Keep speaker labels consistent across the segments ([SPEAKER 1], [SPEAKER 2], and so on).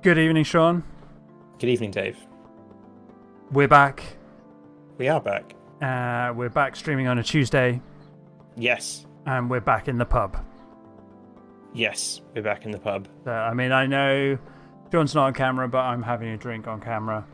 [SPEAKER 1] Good evening, Sean.
[SPEAKER 2] Good evening, Dave.
[SPEAKER 1] We're back.
[SPEAKER 2] We are back.
[SPEAKER 1] We're back streaming on a Tuesday.
[SPEAKER 2] Yes.
[SPEAKER 1] And we're back in the pub.
[SPEAKER 2] Yes, we're back in the pub.
[SPEAKER 1] I mean, I know Sean's not on camera, but I'm having a drink on camera.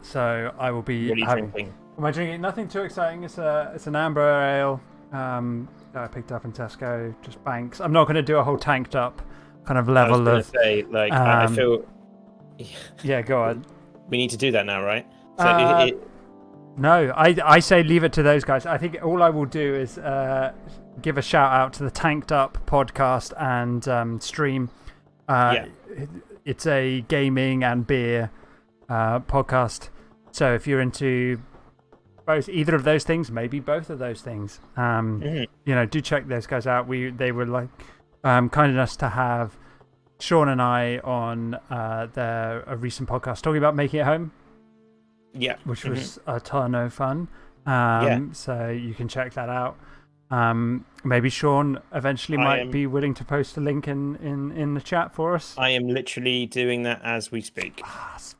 [SPEAKER 1] So I will be
[SPEAKER 2] What are you
[SPEAKER 1] having...
[SPEAKER 2] drinking?
[SPEAKER 1] Am I drinking? Nothing too exciting. It's an amber ale that I picked up in Tesco, just Banks. I'm not going to do a whole tanked up kind of level
[SPEAKER 2] I was going to say, like, I feel...
[SPEAKER 1] Yeah, go on.
[SPEAKER 2] We need to do that now, right? So
[SPEAKER 1] No, I say leave it to those guys. I think all I will do is give a shout out to the Tanked Up podcast and stream. It's a gaming and beer podcast. So if you're into either of those things, maybe both of those things, you know, do check those guys out. They were like kind enough to have Sean and I on a recent podcast talking about making it home.
[SPEAKER 2] Yeah.
[SPEAKER 1] Which was a ton of fun. So you can check that out. Maybe Sean eventually might be willing to post a link in the chat for us.
[SPEAKER 2] I am literally doing that as we speak.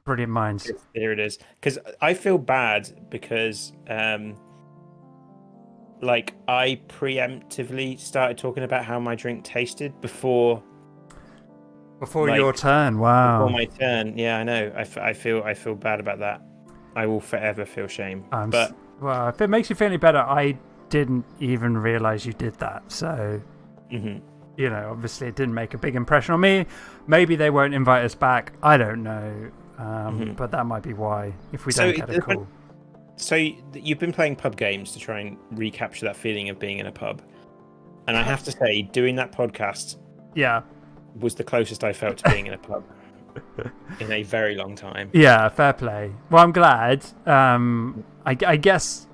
[SPEAKER 1] Brilliant minds.
[SPEAKER 2] Here it is. Because I feel bad because like I preemptively started talking about how my drink tasted before
[SPEAKER 1] your turn. Wow.
[SPEAKER 2] Before my turn. Yeah, I know. I feel bad about that. I will forever feel shame.
[SPEAKER 1] Well, if it makes you feel any better, I didn't even realize you did that. So, you know, obviously it didn't make a big impression on me. Maybe they won't invite us back. I don't know. But that might be why, if we don't get a call.
[SPEAKER 2] So you've been playing pub games to try and recapture that feeling of being in a pub. And I have to say, doing that podcast was the closest I felt to being in a pub. In a very long time.
[SPEAKER 1] Yeah, fair play. Well, I'm glad. I guess,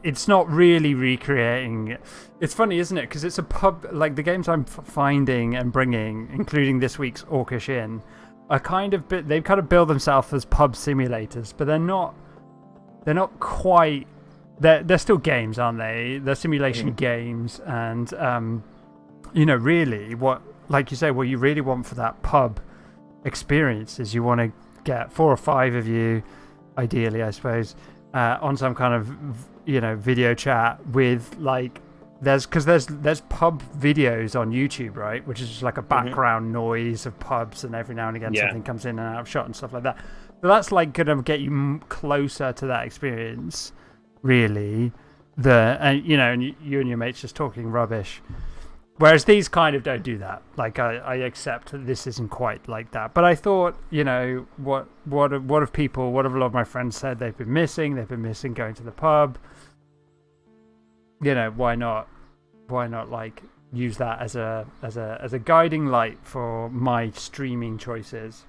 [SPEAKER 1] it's not really recreating. It's funny, isn't it? Because it's a pub. Like the games I'm finding and bringing, including this week's Orcish Inn, are they've kind of billed themselves as pub simulators, but they're not. They're not quite. They're still games, aren't they? They're simulation games, and you know, really, like you say, what you really want for that pub experience is you want to get 4 or 5 of you, ideally, I suppose, on some kind of, you know, video chat with like there's pub videos on YouTube, right, which is just like a background noise of pubs, and every now and again something comes in and out of shot and stuff like that. So that's like gonna get you closer to that experience, really. And you know, and you and your mates just talking rubbish. Whereas these kind of don't do that. Like, I accept that this isn't quite like that. But I thought, you know, what have a lot of my friends said they've been missing? They've been missing going to the pub. You know, why not like use that as a guiding light for my streaming choices?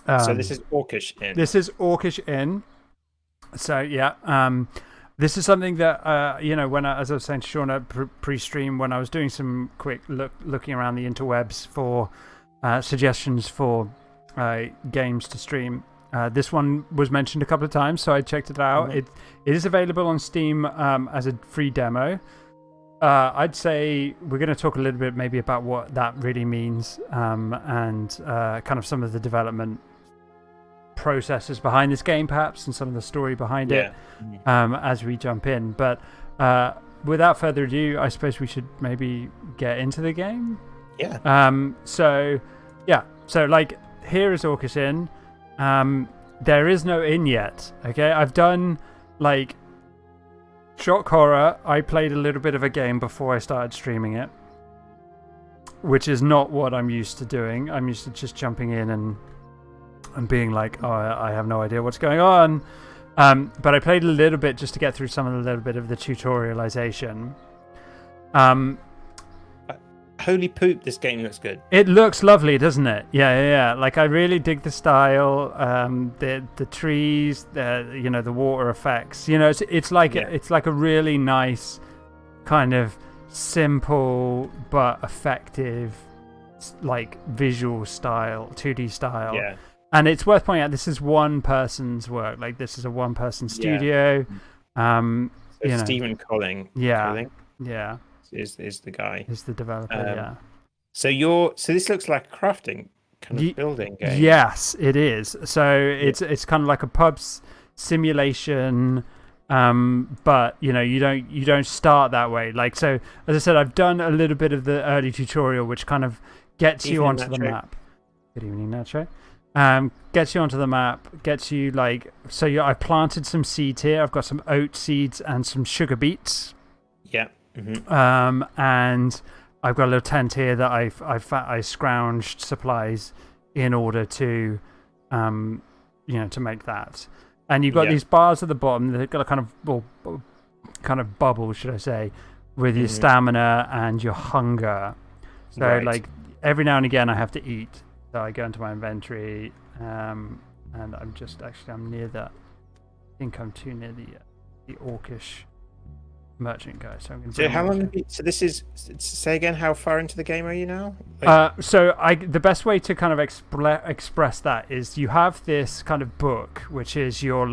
[SPEAKER 2] So this is Orcish Inn.
[SPEAKER 1] This is Orcish Inn. So yeah, this is something that, you know, as I was saying to Sean pre-stream, when I was doing some quick looking around the interwebs for suggestions for games to stream, this one was mentioned a couple of times, so I checked it out. It is available on Steam as a free demo. I'd say we're going to talk a little bit maybe about what that really means and kind of some of the development processes behind this game, perhaps, and some of the story behind it as we jump in. But without further ado, I suppose we should maybe get into the game. So like, here is Orcish Inn. There is no inn yet. Okay, I've done like shock horror. I played a little bit of a game before I started streaming it, which is not what I'm used to doing. I'm used to just jumping in and being like, oh, I have no idea what's going on. But I played a little bit just to get through a little bit of the tutorialization.
[SPEAKER 2] Holy poop, this game looks good.
[SPEAKER 1] It looks lovely, doesn't it? Yeah. Like, I really dig the style, the trees, you know, the water effects. You know, it's like a really nice kind of simple but effective, like, visual style, 2D style.
[SPEAKER 2] Yeah.
[SPEAKER 1] And it's worth pointing out, this is one person's work. Like, this is a one-person studio.
[SPEAKER 2] So Stephen Colling.
[SPEAKER 1] Yeah.
[SPEAKER 2] is the guy.
[SPEAKER 1] Is the developer? Yeah.
[SPEAKER 2] So this looks like a crafting kind of building game.
[SPEAKER 1] Yes, it is. So it's kind of like a pub's simulation, but you don't start that way. Like, so as I said, I've done a little bit of the early tutorial, which kind of gets you onto the map. Good evening, Nacho. Gets you onto the map, gets you I planted some seeds here. I've got some oat seeds and some sugar beets.
[SPEAKER 2] Yeah.
[SPEAKER 1] And I've got a little tent here that I scrounged supplies in order to, to make that. And you've got these bars at the bottom. They've got a kind of bubble, should I say, with your stamina and your hunger. So every now and again I have to eat. So I go into my inventory, and I'm near that. I think I'm too near the Orcish merchant guy. So I'm going to.
[SPEAKER 2] So how long? So this is. Say again. How far into the game are you now?
[SPEAKER 1] The best way to kind of express that is you have this kind of book, which is your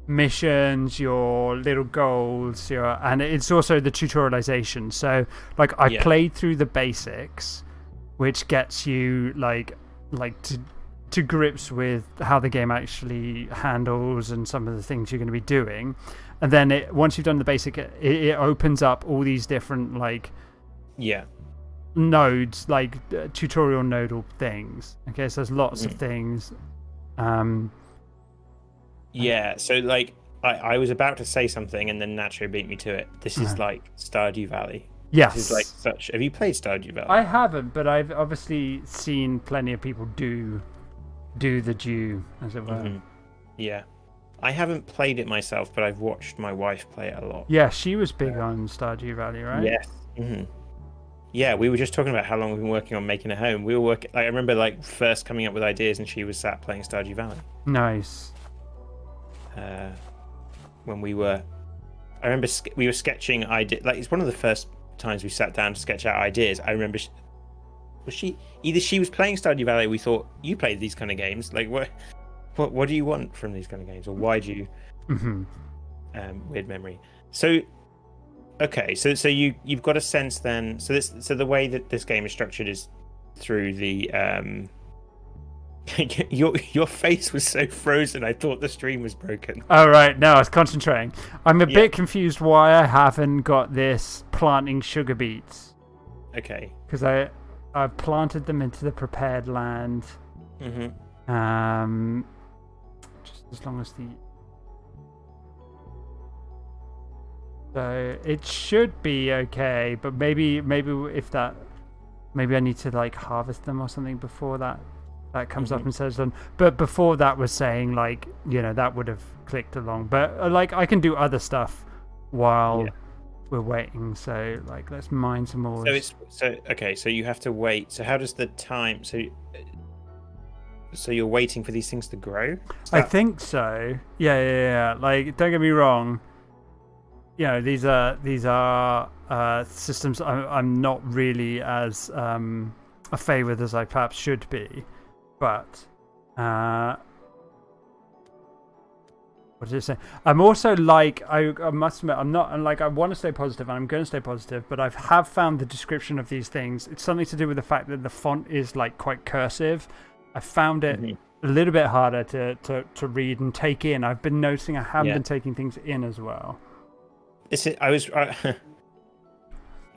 [SPEAKER 1] missions, your little goals, and it's also the tutorialization. So I played through the basics, which gets you to grips with how the game actually handles and some of the things you're going to be doing. And then once you've done the basic, it opens up all these different nodes, tutorial nodal things. Okay, so there's lots of things.
[SPEAKER 2] So I was about to say something and then Nacho beat me to it. This is like Stardew Valley.
[SPEAKER 1] Yes.
[SPEAKER 2] This is such. Have you played Stardew Valley?
[SPEAKER 1] I haven't, but I've obviously seen plenty of people do the Dew, as it were.
[SPEAKER 2] Yeah. I haven't played it myself, but I've watched my wife play it a lot.
[SPEAKER 1] Yeah, she was big on Stardew Valley, right?
[SPEAKER 2] Yes. Yeah, we were just talking about how long we've been working on making a home. We were working. I remember first coming up with ideas, and she was sat playing Stardew Valley.
[SPEAKER 1] Nice.
[SPEAKER 2] When we were, I remember we were sketching ideas. It's one of the first times we sat down to sketch out ideas. I remember she was playing Stardew Valley. We thought, you played these kind of games. What do you want from these kind of games, or why do you? Weird memory. So, okay, so you've got a sense then. So the way that this game is structured is through the Your face was so frozen. I thought the stream was broken.
[SPEAKER 1] Oh right, no, I was concentrating. I'm a bit confused why I haven't got this planting sugar beets.
[SPEAKER 2] Okay.
[SPEAKER 1] Because I've planted them into the prepared land. Just as long as so it should be okay, but maybe I need to harvest them or something before that comes up and says them. But before that was saying that would have clicked along. But I can do other stuff while we're waiting. So let's mine some more.
[SPEAKER 2] So you have to wait. So how does the time? So you're waiting for these things to grow?
[SPEAKER 1] I think so. Yeah. Don't get me wrong. These are systems I'm not really as a favour with as I perhaps should be. But what did it say? I'm also I must admit, I'm not I want to stay positive and I'm going to stay positive, but I have found the description of these things. It's something to do with the fact that the font is quite cursive. I found it a little bit harder to read and take in. I've been noticing I haven't been taking things in as well.
[SPEAKER 2] This is going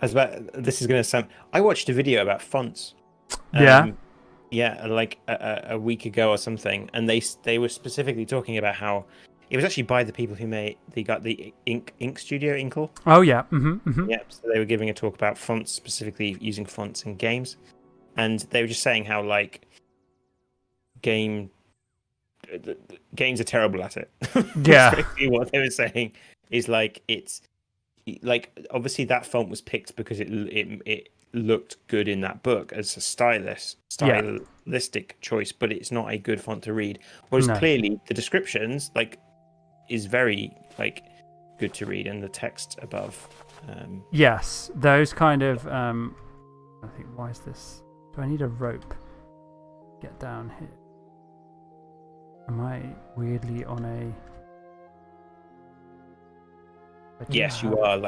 [SPEAKER 2] to sound. I watched a video about fonts. A week ago or something, and they were specifically talking about how it was actually by the people who got the Ink Studio Inkle.
[SPEAKER 1] Oh yeah.
[SPEAKER 2] Yeah, so they were giving a talk about fonts, specifically using fonts in games, and they were just saying how games are terrible at it.
[SPEAKER 1] Yeah.
[SPEAKER 2] Basically what they were saying is it's obviously that font was picked because it looked good in that book as a stylistic choice, but it's not a good font to read. Whereas clearly the descriptions is very good to read, and the text above.
[SPEAKER 1] Yes, those kind of. I think. Why is this? Do I need a rope? Get down here. Am I weirdly on a?
[SPEAKER 2] Yes, you are.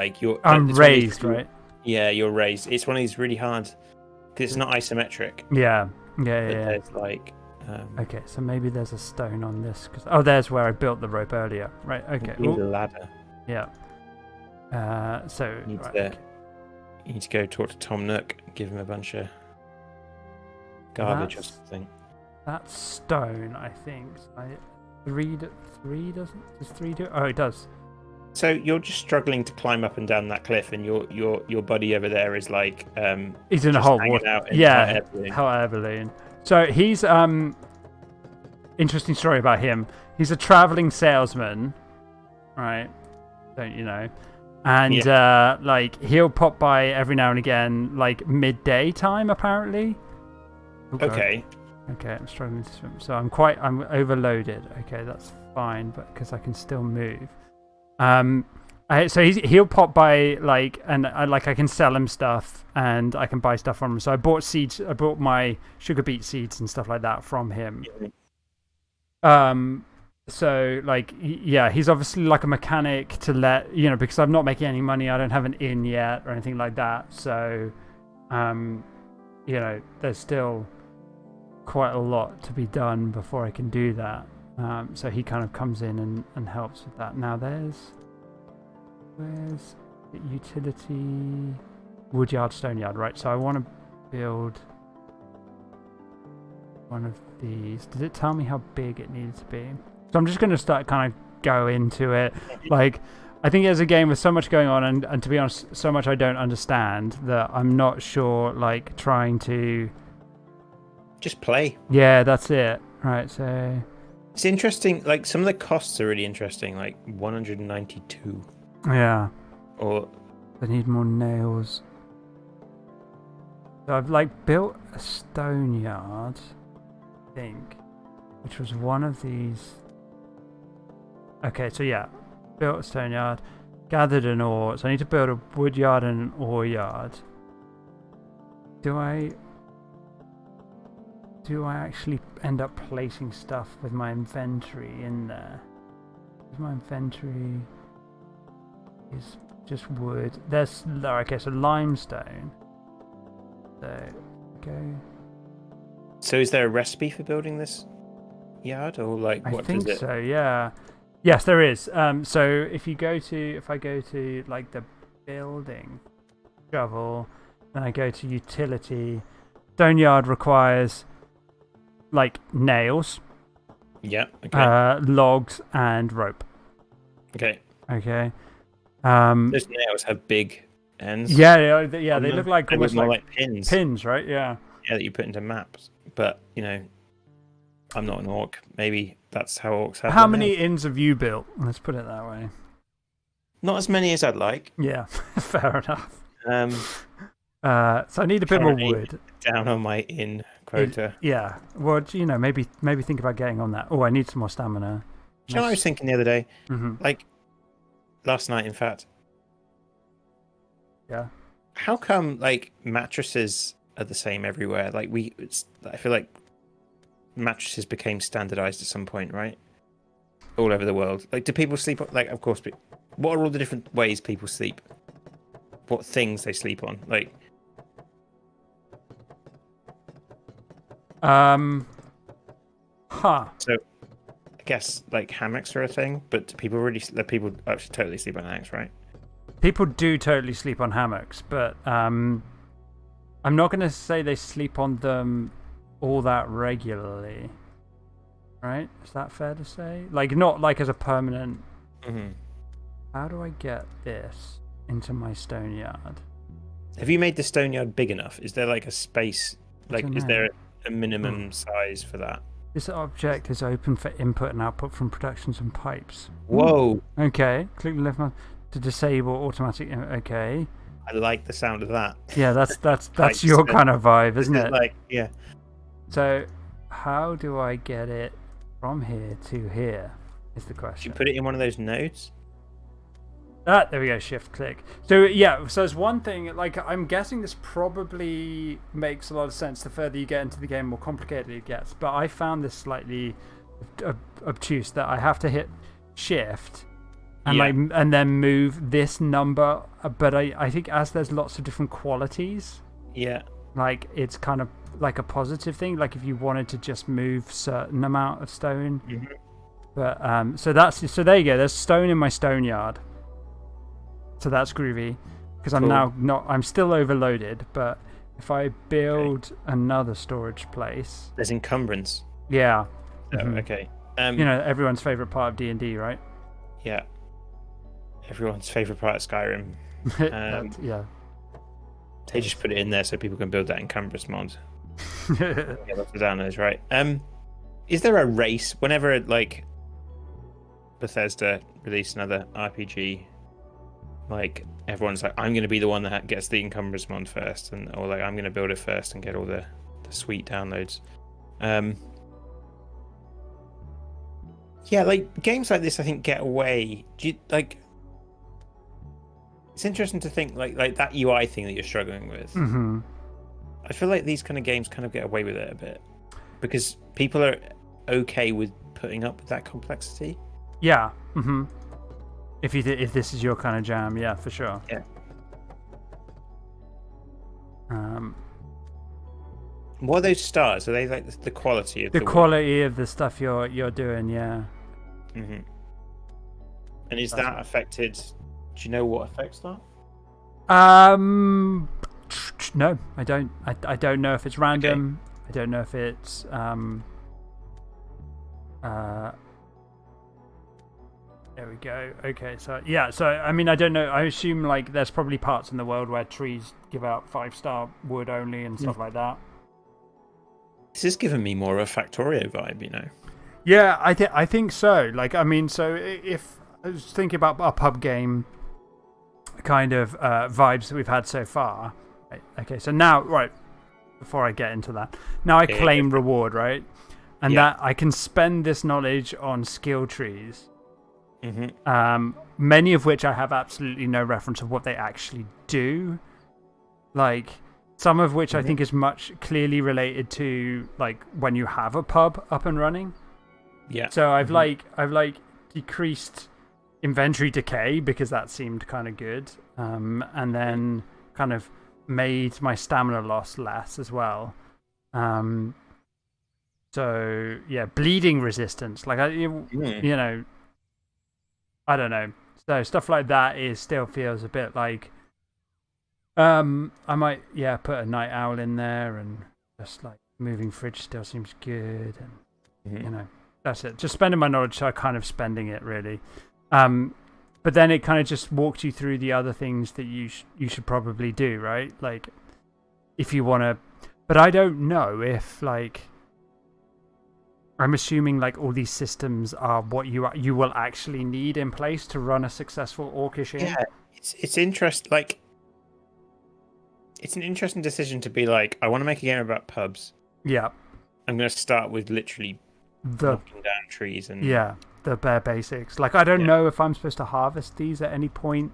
[SPEAKER 1] I'm raised, right?
[SPEAKER 2] Yeah, you're raised. It's one of these really hard because it's not isometric.
[SPEAKER 1] Yeah.
[SPEAKER 2] There's like.
[SPEAKER 1] Okay, so maybe there's a stone on this. There's where I built the rope earlier. Right. Okay.
[SPEAKER 2] You need a ladder.
[SPEAKER 1] Yeah.
[SPEAKER 2] You need to go talk to Tom Nook. Give him a bunch of garbage or something.
[SPEAKER 1] That's stone, I think. Three doesn't? Does 3 do it? Oh, it does.
[SPEAKER 2] So you're just struggling to climb up and down that cliff, and your buddy over there is like
[SPEAKER 1] he's in a hot water. Hot air balloon. So he's interesting story about him. He's a traveling salesman, right? Don't you know? And like he'll pop by every now and again, like midday time apparently.
[SPEAKER 2] Okay.
[SPEAKER 1] Okay, I'm struggling to swim, so I'm overloaded. Okay, that's fine, but because I can still move. So he'll pop by and I can sell him stuff and I can buy stuff from him. So I bought seeds. I bought my sugar beet seeds and stuff like that from him. So he's obviously like a mechanic to let because I'm not making any money. I don't have an inn yet or anything like that. So, there's still quite a lot to be done before I can do that. So he kind of comes in and helps with that. Now where's the utility? Woodyard, Stoneyard, right? So I want to build one of these. Did it tell me how big it needed to be? So I'm just going to start kind of go into it. I think it's a game with so much going on and to be honest, so much I don't understand that I'm not sure, trying to...
[SPEAKER 2] Just play.
[SPEAKER 1] Yeah, that's it. Right, so...
[SPEAKER 2] It's interesting, some of the costs are really interesting, 192.
[SPEAKER 1] Yeah.
[SPEAKER 2] Or...
[SPEAKER 1] I need more nails. So I've, built a stone yard, I think, which was one of these... Okay, so yeah, built a stone yard, gathered an ore, so I need to build a wood yard and an ore yard. Do I actually end up placing stuff with my inventory in there? My inventory is just wood. Okay, so limestone.
[SPEAKER 2] So is there a recipe for building this yard, or what
[SPEAKER 1] I think
[SPEAKER 2] does it...
[SPEAKER 1] so, yeah. Yes, there is. So if I go to the building shovel, then I go to utility. Stone yard requires nails.
[SPEAKER 2] Yeah. Okay.
[SPEAKER 1] Logs and rope.
[SPEAKER 2] Okay.
[SPEAKER 1] Okay.
[SPEAKER 2] Those nails have big ends.
[SPEAKER 1] Yeah. They look like almost
[SPEAKER 2] like pins.
[SPEAKER 1] Pins, right? Yeah.
[SPEAKER 2] Yeah, that you put into maps. But I'm not an orc. Maybe that's how orcs have.
[SPEAKER 1] How many inns have you built? Let's put it that way.
[SPEAKER 2] Not as many as I'd like.
[SPEAKER 1] Yeah, fair enough. So I need a bit more wood.
[SPEAKER 2] Down on my inn quota.
[SPEAKER 1] Yeah. Well, maybe think about getting on that. Oh, I need some more stamina.
[SPEAKER 2] Do you know what I was thinking the other day?
[SPEAKER 1] Mm-hmm.
[SPEAKER 2] Last night, in fact.
[SPEAKER 1] Yeah.
[SPEAKER 2] How come mattresses are the same everywhere? I feel like mattresses became standardized at some point, right? All over the world. Do people sleep on, of course, but what are all the different ways people sleep? What things they sleep on? So I guess hammocks are a thing, but do people actually totally sleep on hammocks, right?
[SPEAKER 1] People do totally sleep on hammocks, but I'm not going to say they sleep on them all that regularly, right? Is that fair to say? Not as a permanent...
[SPEAKER 2] Mm-hmm.
[SPEAKER 1] How do I get this into my stone yard?
[SPEAKER 2] Have you made the stone yard big enough? Is there a space, is there a minimum size for that?
[SPEAKER 1] This object is open for input and output from productions and pipes.
[SPEAKER 2] Whoa.
[SPEAKER 1] Okay, click the left mouse to disable automatic... Okay.
[SPEAKER 2] I like the sound of that.
[SPEAKER 1] Yeah, that's your kind of vibe, isn't it?
[SPEAKER 2] Yeah.
[SPEAKER 1] So, how do I get it from here to here? Is the question.
[SPEAKER 2] Did you put it in one of those nodes?
[SPEAKER 1] There we go. Shift click. So yeah. So there's one thing. I'm guessing this probably makes a lot of sense. The further you get into the game, more complicated it gets. But I found this slightly obtuse. That I have to hit Shift and then move this number. But I think as there's lots of different qualities, like it's kind of like a positive thing. Like if you wanted to just move certain amount of stone, but so there you go. There's stone in my stone yard, so that's groovy because I'm still overloaded. But if I build another storage place,
[SPEAKER 2] there's encumbrance.
[SPEAKER 1] Yeah.
[SPEAKER 2] Oh, okay.
[SPEAKER 1] Everyone's favorite part of D&D, right?
[SPEAKER 2] Yeah. Everyone's favorite part of Skyrim.
[SPEAKER 1] Yeah.
[SPEAKER 2] They just put it in there so people can build that encumbrance mod. Yeah, that's the downloads, right? Is there a race whenever like Bethesda release another RPG? Like everyone's like, I'm going to be the one that gets the encumbrance mod first, or like I'm going to build it first and get all the sweet downloads. Yeah, like games like this, I think get away. It's interesting to think like that UI thing that you're struggling with. I feel like these kind of games kind of get away with it a bit because people are okay with putting up with that complexity.
[SPEAKER 1] Yeah. If this is your kind of jam, yeah, for sure.
[SPEAKER 2] Yeah. What are those stars? Are they like the quality of
[SPEAKER 1] the quality of the stuff you're doing? Yeah.
[SPEAKER 2] And is that affected? Do you know what affects that?
[SPEAKER 1] No, I don't. I don't know if it's random. Okay. I don't know if it's There we go. Okay, so yeah, I mean, I don't know. I assume like there's probably parts in the world where trees give out 5-star wood only and stuff like that.
[SPEAKER 2] This is giving me more of a Factorio vibe, you know.
[SPEAKER 1] Yeah, I think so. Like, I mean, so if I was thinking about a pub game kind of vibes that we've had so far. Right, okay, so now, right, before I get into that, now I claim reward, right? And that I can spend this knowledge on skill trees. Many of which I have absolutely no reference of what they actually do. Like, some of which I think is much clearly related to like when you have a pub up and running. Yeah. So I've like decreased inventory decay because that seemed kind of good. And then kind of made my stamina loss less as well. So yeah, bleeding resistance. Like you know, I don't know. So stuff like that still feels a bit like. I might put a night owl in there, and just like moving fridge still seems good, and you know, that's it. Just spending my knowledge, so kind of spending it really. But then it kind of just walks you through the other things that you should probably do, right? Like if you want to, but I don't know if like. I'm assuming like all these systems are what you will actually need in place to run a successful Orcish Inn.
[SPEAKER 2] Yeah, it's interesting. Like, it's an interesting decision to be like, I want to make a game about pubs.
[SPEAKER 1] Yeah,
[SPEAKER 2] I'm going to start with literally knocking down trees and
[SPEAKER 1] the bare basics. Like, I don't know if I'm supposed to harvest these at any point.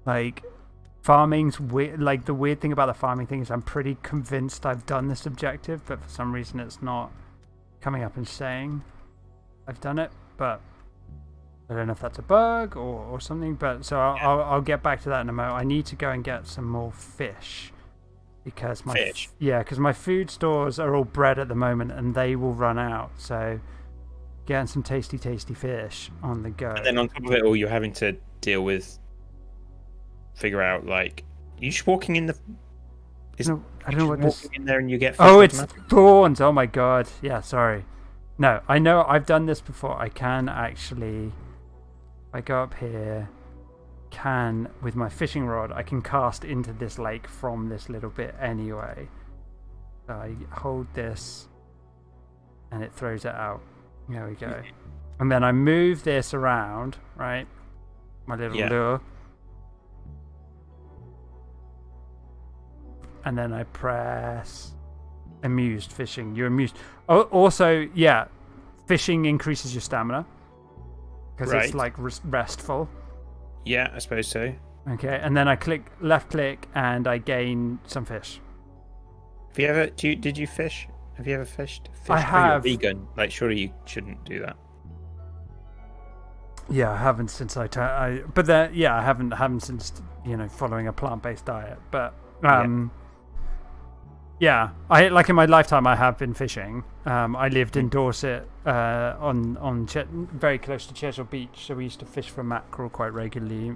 [SPEAKER 1] Like, farming's weird. Like, the weird thing about the farming thing is I'm pretty convinced I've done this objective, but for some reason it's not coming up and saying I've done it, but I don't know if that's a bug or something. But so I'll get back to that in a moment. I need to go and get some more fish because because my food stores are all bred at the moment and they will run out. So getting some tasty fish on the go.
[SPEAKER 2] And then on top of it all, you're having to figure out like you're just walking in the.
[SPEAKER 1] I don't know what this.
[SPEAKER 2] In there and you get.
[SPEAKER 1] Oh, it's thorns! Oh my god! Yeah, sorry. No, I know I've done this before. I can actually, if I go up here, with my fishing rod, I can cast into this lake from this little bit anyway. So I hold this, and it throws it out. There we go. And then I move this around, right? My little lure. And then I press amused fishing. You're amused. Oh, also, fishing increases your stamina because it's like restful.
[SPEAKER 2] Yeah, I suppose so.
[SPEAKER 1] Okay, and then I left click and I gain some fish.
[SPEAKER 2] Have you ever? Did you fish? Have you ever fished?
[SPEAKER 1] I have.
[SPEAKER 2] You're vegan. Like, surely you shouldn't do that.
[SPEAKER 1] Yeah, I haven't since I haven't since following a plant-based diet. But yeah, I like in my lifetime I have been fishing. I lived in Dorset, on very close to Chesil Beach, so we used to fish for mackerel quite regularly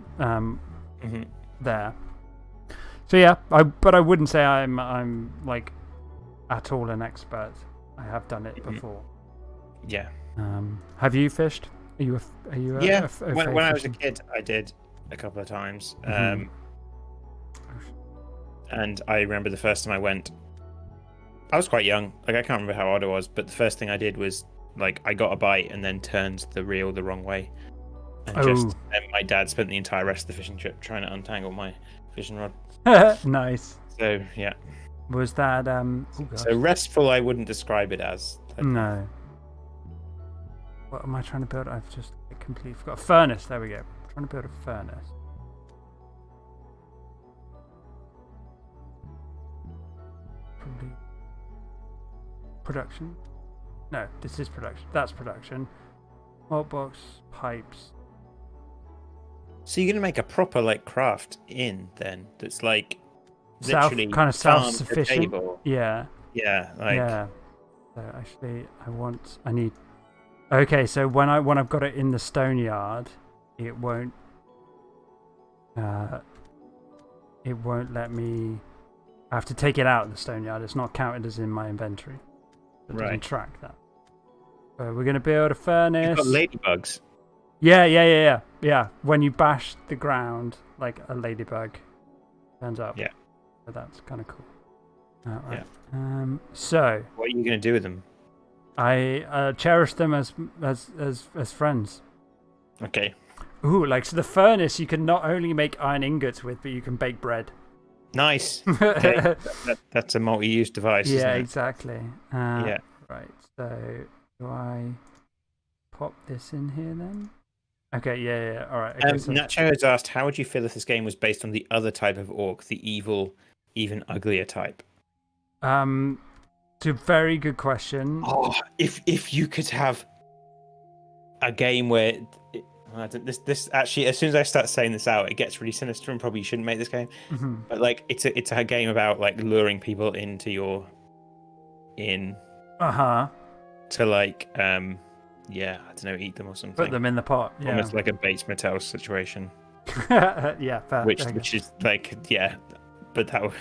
[SPEAKER 1] there. So yeah, but I wouldn't say I'm like at all an expert. I have done it before.
[SPEAKER 2] Yeah.
[SPEAKER 1] Have you fished? Are you
[SPEAKER 2] yeah? When I was a kid, I did a couple of times. And I remember the first time I went, I was quite young. Like I can't remember how old I was, but the first thing I did was like I got a bite and then turned the reel the wrong way, and my dad spent the entire rest of the fishing trip trying to untangle my fishing rod.
[SPEAKER 1] Nice.
[SPEAKER 2] So yeah.
[SPEAKER 1] Was that
[SPEAKER 2] so restful? I wouldn't describe it as.
[SPEAKER 1] No. What am I trying to build? I've just completely forgot. A furnace. There we go. I'm trying to build a furnace. Probably production. No, this is production. That's production. Malt box, pipes.
[SPEAKER 2] So you're gonna make a proper like craft inn then? That's like literally
[SPEAKER 1] kind of self-sufficient.
[SPEAKER 2] Yeah. Yeah. Like.
[SPEAKER 1] Yeah. So actually, I need. Okay, so when I've got it in the stone yard, it won't let me. I have to take it out of the stone yard. It's not counted as in my inventory. It doesn't track that. So we're gonna build a furnace.
[SPEAKER 2] You've got ladybugs.
[SPEAKER 1] Yeah. When you bash the ground, like a ladybug turns up.
[SPEAKER 2] Yeah.
[SPEAKER 1] So that's kind of cool. Right.
[SPEAKER 2] Yeah.
[SPEAKER 1] So.
[SPEAKER 2] What are you gonna do with them?
[SPEAKER 1] I cherish them as friends.
[SPEAKER 2] Okay.
[SPEAKER 1] Ooh, like so the furnace you can not only make iron ingots with, but you can bake bread.
[SPEAKER 2] Nice. Okay. That's a multi-use device.
[SPEAKER 1] Yeah,
[SPEAKER 2] isn't it?
[SPEAKER 1] Exactly.
[SPEAKER 2] Yeah.
[SPEAKER 1] Right. So do I pop this in here then? Okay. Yeah. All right. Okay,
[SPEAKER 2] Nacho has asked, how would you feel if this game was based on the other type of orc, the evil, even uglier type?
[SPEAKER 1] It's a very good question.
[SPEAKER 2] Oh, if you could have a game where this actually, as soon as I start saying this out, it gets really sinister and probably you shouldn't make this game. But like, it's a game about like luring people into your inn. To like, I don't know, eat them or something.
[SPEAKER 1] Put them in the pot. Yeah.
[SPEAKER 2] Almost like a Bates Motel situation.
[SPEAKER 1] Yeah, fair.
[SPEAKER 2] Which is like, yeah, but that would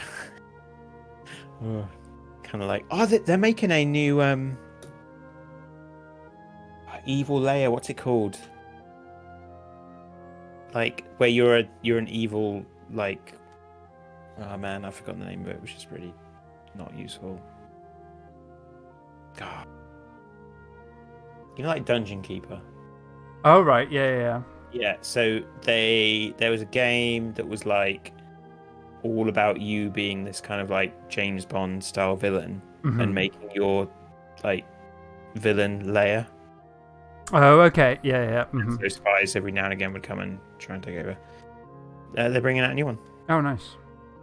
[SPEAKER 2] kind of like, they're making a new evil layer. What's it called? Like where you're an evil, like, oh man, I've forgotten the name of it, which is really not useful. God. You know, like Dungeon Keeper.
[SPEAKER 1] Oh right, yeah.
[SPEAKER 2] Yeah, so there was a game that was like all about you being this kind of like James Bond style villain and making your like villain layer.
[SPEAKER 1] Oh, okay, yeah.
[SPEAKER 2] So spies every now and again would come and try and take over. They're bringing out a new one.
[SPEAKER 1] Oh, nice.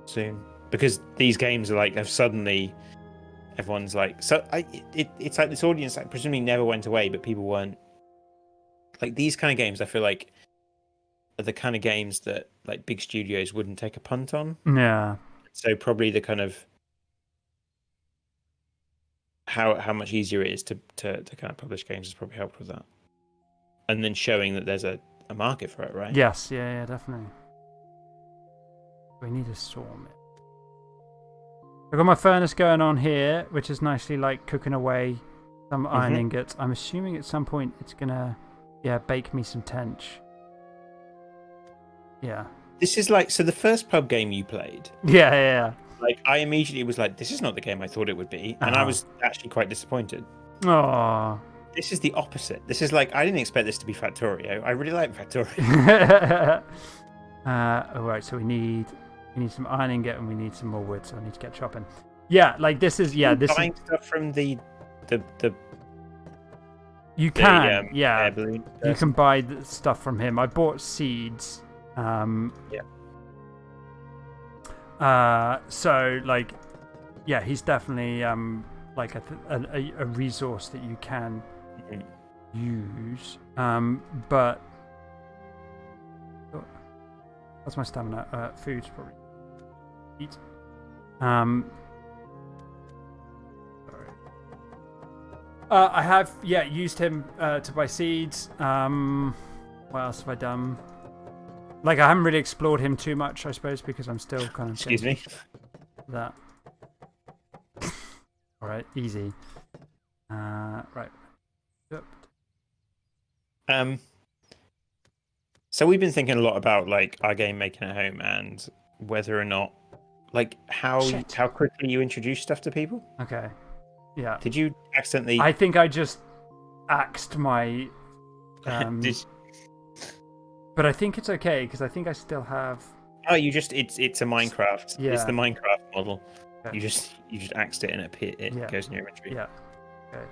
[SPEAKER 2] Soon, because these games are like have suddenly. Everyone's like, so it's like this audience like presumably never went away, but people weren't like these kind of games. I feel like are the kind of games that like big studios wouldn't take a punt on.
[SPEAKER 1] Yeah.
[SPEAKER 2] So probably the kind of how much easier it is to kind of publish games has probably helped with that, and then showing that there's a market for it, right?
[SPEAKER 1] Yes. Yeah. Definitely. We need a sawmill. I've got my furnace going on here, which is nicely like cooking away some iron ingots. I'm assuming at some point it's gonna, bake me some tench. Yeah.
[SPEAKER 2] This is like, so the first pub game you played.
[SPEAKER 1] Yeah.
[SPEAKER 2] Like I immediately was like, this is not the game I thought it would be, and I was actually quite disappointed.
[SPEAKER 1] Oh.
[SPEAKER 2] This is the opposite. This is like I didn't expect this to be Factorio. I really like Factorio.
[SPEAKER 1] All right, so we need some iron ingot and we need some more wood, so I need to get chopping. Yeah, like this is
[SPEAKER 2] buying stuff from the
[SPEAKER 1] you can
[SPEAKER 2] balloon
[SPEAKER 1] you can buy the stuff from him. I bought seeds. So like, yeah, he's definitely like a resource that you can use. But That's my stamina. Food probably. Eat. Sorry. I have used him to buy seeds. What else have I done? Like I haven't really explored him too much, I suppose, because I'm still kind of.
[SPEAKER 2] Excuse me.
[SPEAKER 1] That. All right, easy. Right. Yep.
[SPEAKER 2] So we've been thinking a lot about like our game making it home and whether or not, like how quickly you introduce stuff to people.
[SPEAKER 1] Okay. Yeah.
[SPEAKER 2] Did you accidentally?
[SPEAKER 1] I think I just axed my. But I think it's okay because I think I still have.
[SPEAKER 2] Oh, it's a Minecraft.
[SPEAKER 1] Yeah.
[SPEAKER 2] It's the Minecraft model.
[SPEAKER 1] Okay.
[SPEAKER 2] You just axed it and it goes in your inventory.
[SPEAKER 1] Yeah. Okay.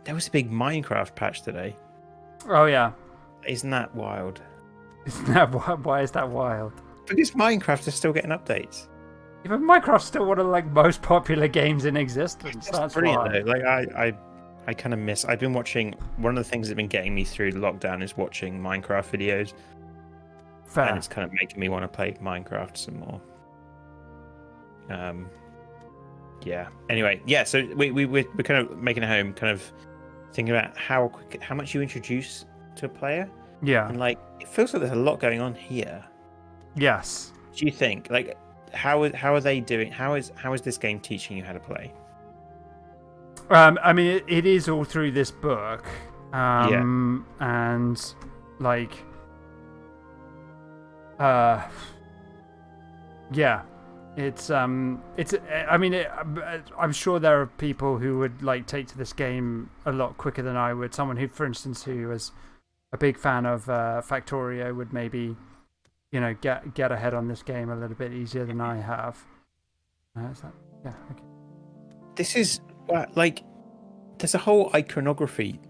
[SPEAKER 2] There was a big Minecraft patch today.
[SPEAKER 1] Oh yeah.
[SPEAKER 2] Isn't that wild?
[SPEAKER 1] Isn't that why is that wild?
[SPEAKER 2] Because Minecraft is still getting updates.
[SPEAKER 1] Yeah, but Minecraft's still one of the most popular games in existence. That's
[SPEAKER 2] brilliant
[SPEAKER 1] why.
[SPEAKER 2] though. Like I kind of miss. I've been watching. One of the things that's been getting me through lockdown is watching Minecraft videos.
[SPEAKER 1] Fair.
[SPEAKER 2] And it's kind of making me want to play Minecraft some more. Yeah. Anyway, yeah. So we're kind of making it home, kind of thinking about how much you introduce to a player.
[SPEAKER 1] Yeah.
[SPEAKER 2] And like, it feels like there's a lot going on here.
[SPEAKER 1] Yes.
[SPEAKER 2] Do you think like how are they doing? How is this game teaching you how to play?
[SPEAKER 1] I mean, it is all through this book. And like. Yeah, it's I mean, I'm sure there are people who would like take to this game a lot quicker than I would. Someone who, for instance, who was a big fan of Factorio would maybe, get ahead on this game a little bit easier than I have. Okay.
[SPEAKER 2] This is like, there's a whole iconography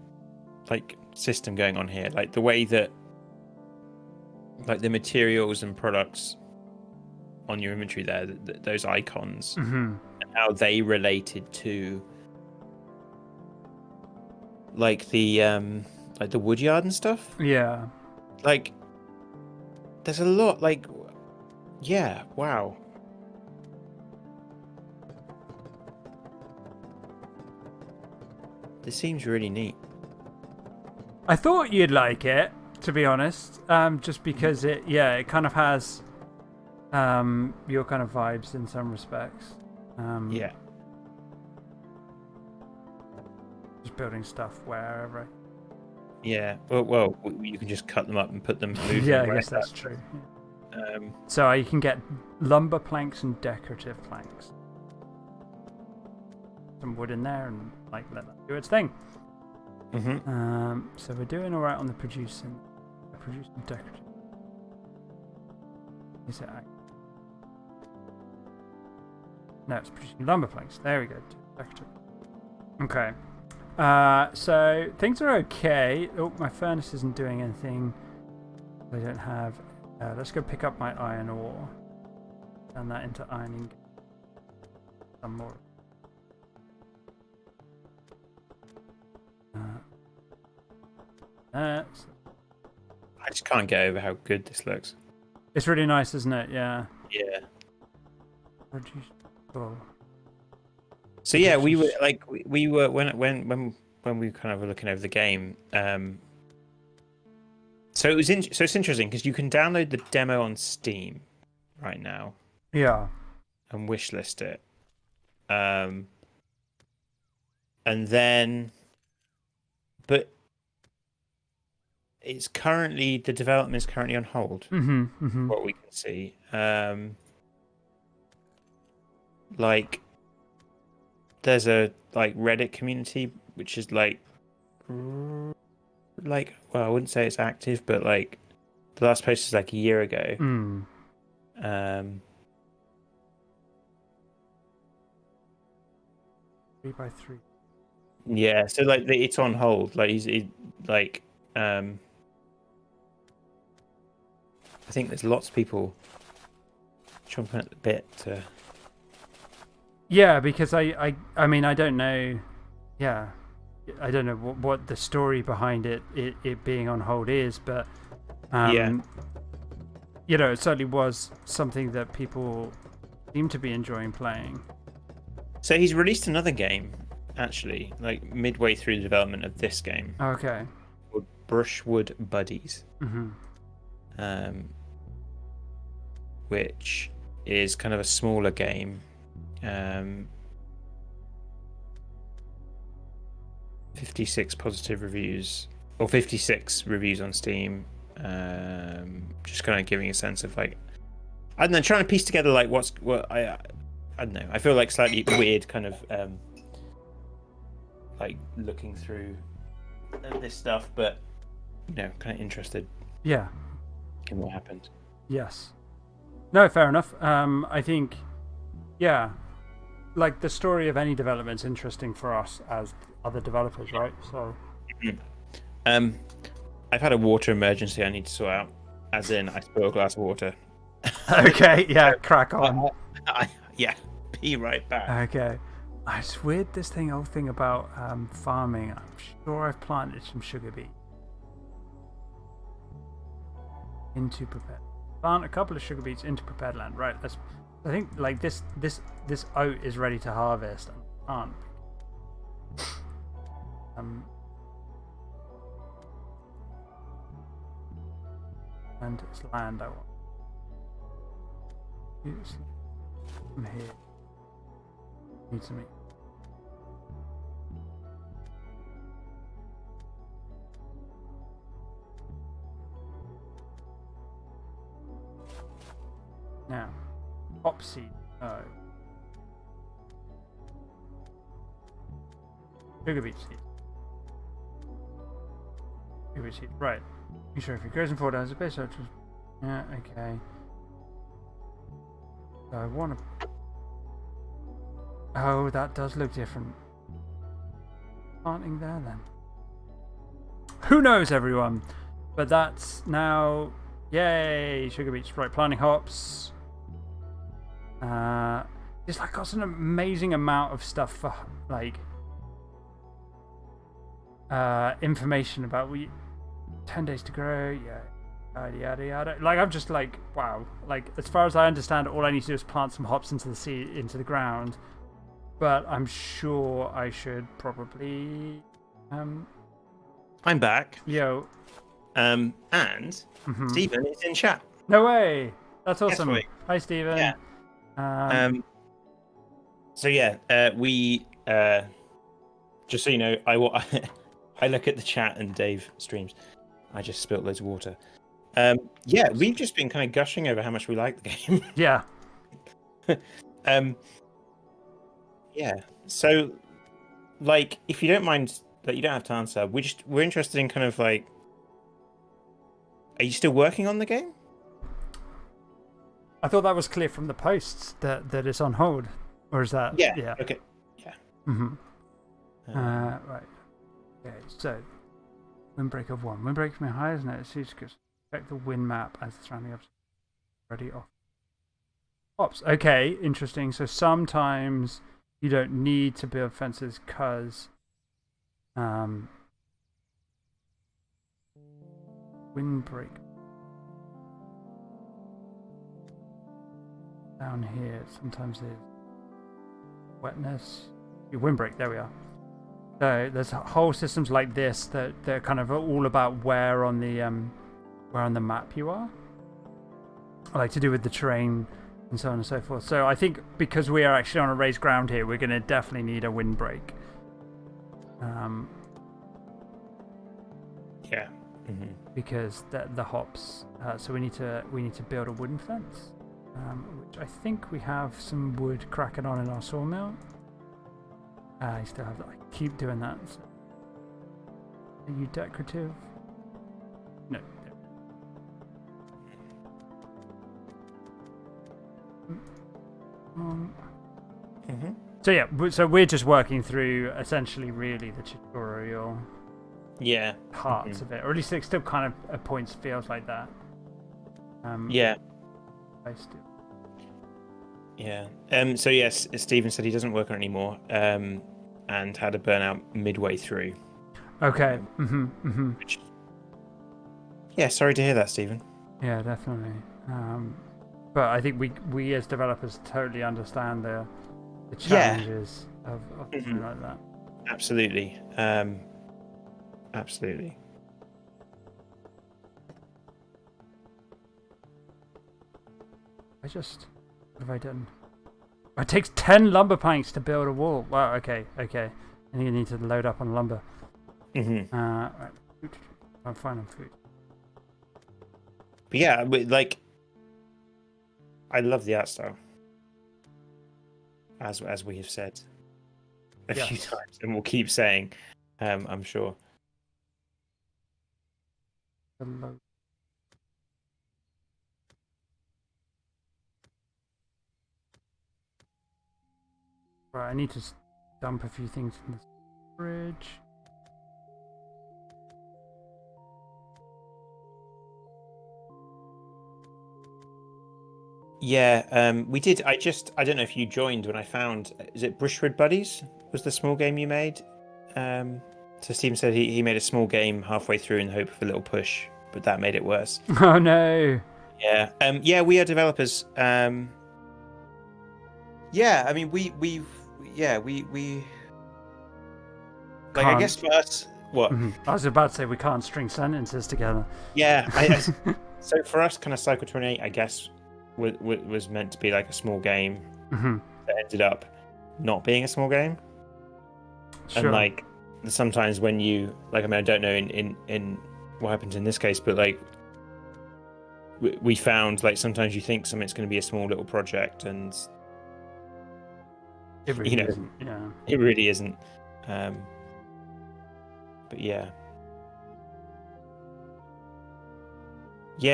[SPEAKER 2] like system going on here, like the way that. Like the materials and products on your inventory there, those icons, and how they related to like the woodyard and stuff.
[SPEAKER 1] Yeah.
[SPEAKER 2] Like, there's a lot. Like, yeah, wow. This seems really neat.
[SPEAKER 1] I thought you'd like it. To be honest, just because it kind of has your kind of vibes in some respects.
[SPEAKER 2] Yeah.
[SPEAKER 1] Just building stuff wherever.
[SPEAKER 2] Yeah. Well, you can just cut them up and put them.
[SPEAKER 1] Yeah, I guess that's true. So you can get lumber planks and decorative planks. Some wood in there and like let that do its thing. So we're doing all right on the producing decorative. Is it? No, it's producing lumber planks. There we go. Decorative. Okay. So things are okay. Oh, my furnace isn't doing anything. I don't have. Let's go pick up my iron ore. Turn that into ironing. Some more.
[SPEAKER 2] I just can't get over how good this looks.
[SPEAKER 1] It's really nice, isn't it? Yeah.
[SPEAKER 2] Yeah.
[SPEAKER 1] Oh.
[SPEAKER 2] So yeah, we were like we were when we kind of were looking over the game. So it's interesting because you can download the demo on Steam right now.
[SPEAKER 1] Yeah.
[SPEAKER 2] And wishlist it. And then, but it's currently, the development is currently on hold. What we can see, like there's a like Reddit community which is like well, I wouldn't say it's active, but like the last post is like a year ago.
[SPEAKER 1] 3x3.
[SPEAKER 2] Yeah, so like it's on hold. Like I think there's lots of people chomping at the bit to.
[SPEAKER 1] Yeah, because I mean I don't know. Yeah, I don't know what the story behind it being on hold is, but
[SPEAKER 2] yeah.
[SPEAKER 1] it certainly was something that people seem to be enjoying playing.
[SPEAKER 2] So he's released another game, actually, like midway through the development of this game.
[SPEAKER 1] Okay.
[SPEAKER 2] Called Brushwood Buddies.
[SPEAKER 1] Mm-hmm.
[SPEAKER 2] Which is kind of a smaller game. 56 positive reviews, or 56 reviews on Steam. Just kind of giving a sense of like, I don't know, trying to piece together like I don't know. I feel like slightly weird, kind of like looking through this stuff, but kind of interested.
[SPEAKER 1] Yeah.
[SPEAKER 2] In what happened.
[SPEAKER 1] Yes. No, fair enough. I think, yeah, like the story of any development's interesting for us as other developers, right? So.
[SPEAKER 2] I've had a water emergency I need to sort out. As in, I spilled a glass of water.
[SPEAKER 1] Okay, yeah, crack on.
[SPEAKER 2] Yeah, be right back.
[SPEAKER 1] Okay. It's weird, this whole thing about farming. I'm sure I've planted some sugar beets into prepared. Plant a couple of sugar beets into prepared land. Right. I think like this oat is ready to harvest. And and it's land I want. From here. Need some meat. Now, hop seed. Oh. Sugar beet seed. Sugar beet seed. Right. Be sure if it grows in 4 days, a base search. Yeah, okay. So I want to. Oh, that does look different. Planting there then. Who knows, everyone? But that's now. Yay! Sugar beets. Right, planting hops. Just like got an amazing amount of stuff for like information about 10 days to grow. Yeah. Yada yada yada. Like I'm just like wow. Like as far as I understand, all I need to do is plant some hops into the ground. But I'm sure I should probably.
[SPEAKER 2] I'm back.
[SPEAKER 1] Yo.
[SPEAKER 2] And Stephen is in chat.
[SPEAKER 1] No way. That's awesome.
[SPEAKER 2] Yes,
[SPEAKER 1] Hi, Stephen.
[SPEAKER 2] Yeah. So yeah, we just so you know, I look at the chat and Dave streams. I just spilt loads of water. Yeah, we've just been kind of gushing over how much we like the game.
[SPEAKER 1] Yeah.
[SPEAKER 2] Yeah. So, like, if you don't mind, that you don't have to answer, we're interested in kind of like, are you still working on the game?
[SPEAKER 1] I thought that was clear from the posts that it's on hold, or is that?
[SPEAKER 2] Yeah.
[SPEAKER 1] Yeah.
[SPEAKER 2] Okay. Yeah.
[SPEAKER 1] Right. Okay. So, windbreak of 1. Windbreak from high, isn't it? So check the wind map as the surrounding objects already off. Ops. Okay. Interesting. So sometimes you don't need to build fences because windbreak down here sometimes there's wetness. Windbreak, there we are. So there's whole systems like this that they're kind of all about where on the map you are, like to do with the terrain and so on and so forth. So I think because we are actually on a raised ground here, we're going to definitely need a windbreak.
[SPEAKER 2] Yeah.
[SPEAKER 1] Because the hops. So we need to build a wooden fence, which I think we have some wood cracking on in our sawmill. I still have that. I keep doing that. So. Are you decorative? No. So yeah, so we're just working through essentially really the tutorial parts of it, or at least it still kind of at points feels like that.
[SPEAKER 2] Yeah.
[SPEAKER 1] I still.
[SPEAKER 2] Yeah. So yes, Stephen said he doesn't work on it anymore, and had a burnout midway through.
[SPEAKER 1] Okay.
[SPEAKER 2] Which... Yeah, sorry to hear that, Stephen.
[SPEAKER 1] Yeah, definitely. But I think we as developers totally understand the challenges of something like that.
[SPEAKER 2] Absolutely. Absolutely.
[SPEAKER 1] What have I done? It takes 10 lumber planks to build a wall. Wow, okay. I think I need to load up on lumber.
[SPEAKER 2] Mm-hmm.
[SPEAKER 1] Right. I'm fine on food.
[SPEAKER 2] But yeah, like, I love the art style. As we have said a few times, and we'll keep saying, I'm sure.
[SPEAKER 1] Hello. Right, I need to dump a few things in the fridge.
[SPEAKER 2] Yeah, we did. I don't know if you joined when I found. Is it Brushwood Buddies? Was the small game you made? So Stephen said he made a small game halfway through in the hope of a little push, but that made it worse.
[SPEAKER 1] Oh no.
[SPEAKER 2] Yeah. Yeah, we are developers. Yeah, I mean, we like, I guess for us, what?
[SPEAKER 1] I was about to say we can't string sentences together.
[SPEAKER 2] Yeah. So for us, kind of Cycle 28, I guess, was meant to be like a small game that ended up not being a small game. Sure. And like sometimes when you like, I mean, I don't know in what happens in this case, but like we found like sometimes you think something's going to be a small little project and
[SPEAKER 1] it really isn't. Yeah,
[SPEAKER 2] it really isn't. But yeah,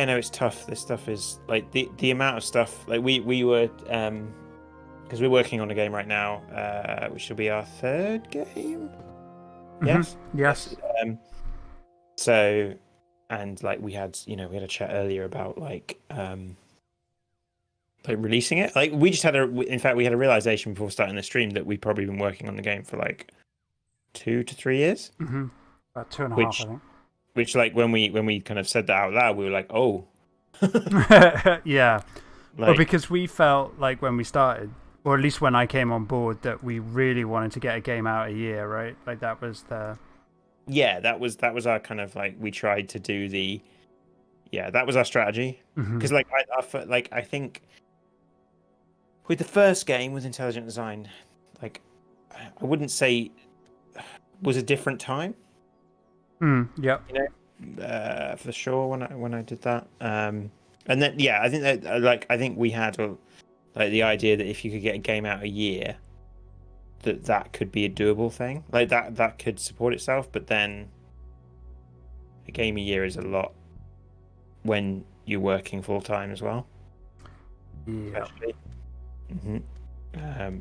[SPEAKER 2] no, it's tough. This stuff is like the amount of stuff. Like we were because we're working on a game right now, which will be our third game. Yes. So, and like we had a chat earlier about like releasing it. Like we just had in fact we had a realization before starting the stream that we'd probably been working on the game for like 2 to 3 years.
[SPEAKER 1] About 2.5, I think.
[SPEAKER 2] Which like when we kind of said that out loud, we were like, oh.
[SPEAKER 1] Yeah. Well, because we felt like when we started, or at least when I came on board, that we really wanted to get a game out a year, right? Like that was the.
[SPEAKER 2] Yeah, that was our kind of like, we tried to do that was our strategy. Because like I think with the first game with Intelligent Design, like I wouldn't say was a different time.
[SPEAKER 1] Yeah.
[SPEAKER 2] For sure when I did that. And then I think that I think we had like the idea that if you could get a game out a year, that could be a doable thing. Like that could support itself, but then a game a year is a lot when you're working full time as well.
[SPEAKER 1] Yeah.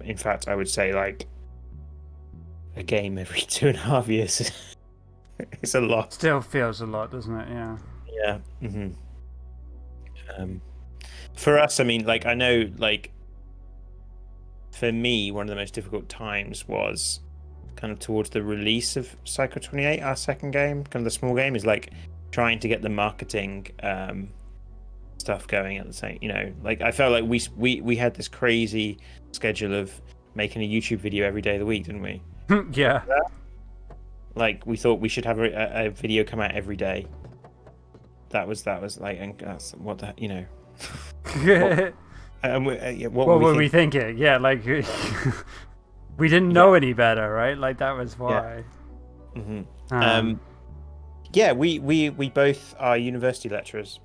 [SPEAKER 2] In fact, I would say like a game every 2.5 years. It's a lot.
[SPEAKER 1] Still feels a lot, doesn't it? Yeah.
[SPEAKER 2] Yeah. For us, I mean, like I know, like for me, one of the most difficult times was kind of towards the release of Cycle 28, our second game, kind of the small game, is like trying to get the marketing stuff going at the same. Like I felt like we had this crazy schedule of making a YouTube video every day of the week, didn't we?
[SPEAKER 1] Yeah.
[SPEAKER 2] Like we thought we should have a video come out every day. That was like, and that's what the
[SPEAKER 1] what were we thinking? Yeah, like we didn't know any better, right? Like that was why.
[SPEAKER 2] Yeah. We both are university lecturers,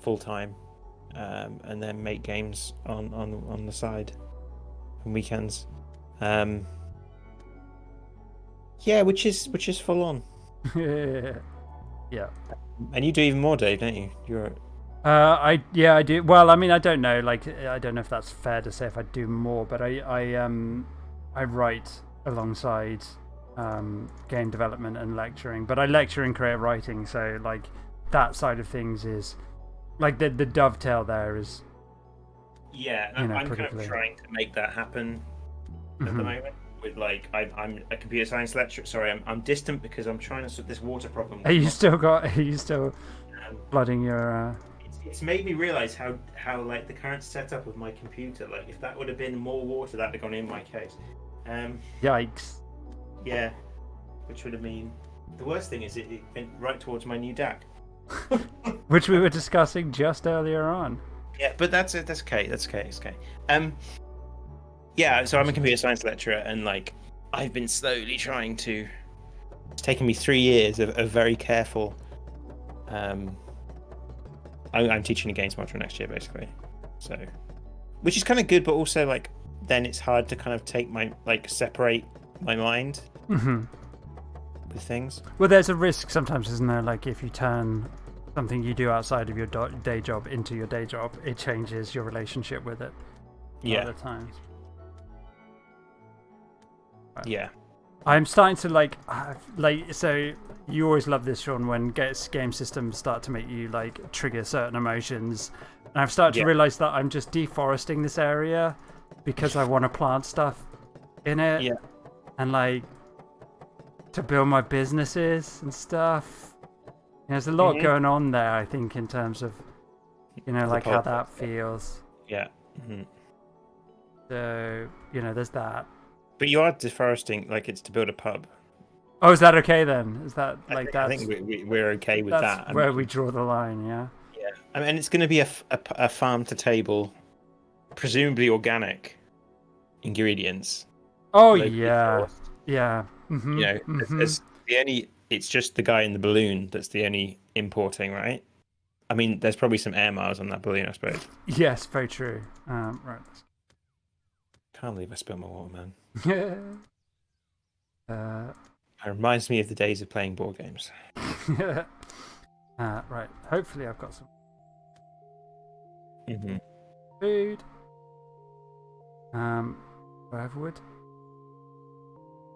[SPEAKER 2] full time, and then make games on the side on weekends. Yeah, which is full on.
[SPEAKER 1] Yeah.
[SPEAKER 2] And you do even more, Dave, don't you?
[SPEAKER 1] I do. Well, I mean, I don't know. Like, I don't know if that's fair to say if I do more, but I write alongside game development and lecturing. But I lecture in creative writing, so like that side of things is like the dovetail there is.
[SPEAKER 2] Yeah, I'm kind of trying to make that happen at the moment. With like, I'm a computer science lecturer. Sorry, I'm distant because I'm trying to sort this water problem.
[SPEAKER 1] Are you still flooding your?
[SPEAKER 2] it's made me realise how like the current setup of my computer, like if that would have been more water, that'd have gone in my case.
[SPEAKER 1] Yikes.
[SPEAKER 2] Yeah, which would have mean the worst thing is it went right towards my new DAC.
[SPEAKER 1] Which we were discussing just earlier on.
[SPEAKER 2] Yeah, but that's okay. That's okay. It's okay. Yeah. So I'm a computer science lecturer, and like I've been slowly trying to. It's taken me 3 years of very careful. I'm teaching a games module next year, basically. So, which is kind of good, but also like then it's hard to kind of separate my mind with things.
[SPEAKER 1] Well, there's a risk sometimes, isn't there? Like if you turn something you do outside of your day job into your day job, it changes your relationship with it.
[SPEAKER 2] Yeah.
[SPEAKER 1] Other times. Right.
[SPEAKER 2] Yeah.
[SPEAKER 1] I'm starting to so you always love this, Sean, when game systems start to make you like trigger certain emotions. And I've started to realize that I'm just deforesting this area because I want to plant stuff in it.
[SPEAKER 2] Yeah.
[SPEAKER 1] And like to build my businesses and stuff. There's a lot going on there, I think, in terms of, like how that feels.
[SPEAKER 2] Yeah.
[SPEAKER 1] So, there's that.
[SPEAKER 2] But you are deforesting, like it's to build a pub.
[SPEAKER 1] Oh, is that okay then? Is that like that?
[SPEAKER 2] I think we're okay with that.
[SPEAKER 1] That's where we draw the line, yeah.
[SPEAKER 2] Yeah, I mean, it's going to be a farm to table, presumably organic ingredients.
[SPEAKER 1] Oh yeah, yeah.
[SPEAKER 2] It's just the guy in the balloon that's the only importing, right? I mean, there's probably some air miles on that balloon, I suppose.
[SPEAKER 1] Yes, very true. Right.
[SPEAKER 2] Can't believe I spilled my water, man.
[SPEAKER 1] It
[SPEAKER 2] reminds me of the days of playing board games.
[SPEAKER 1] Right. Hopefully, I've got some
[SPEAKER 2] Mm-hmm.
[SPEAKER 1] food. Do I have wood?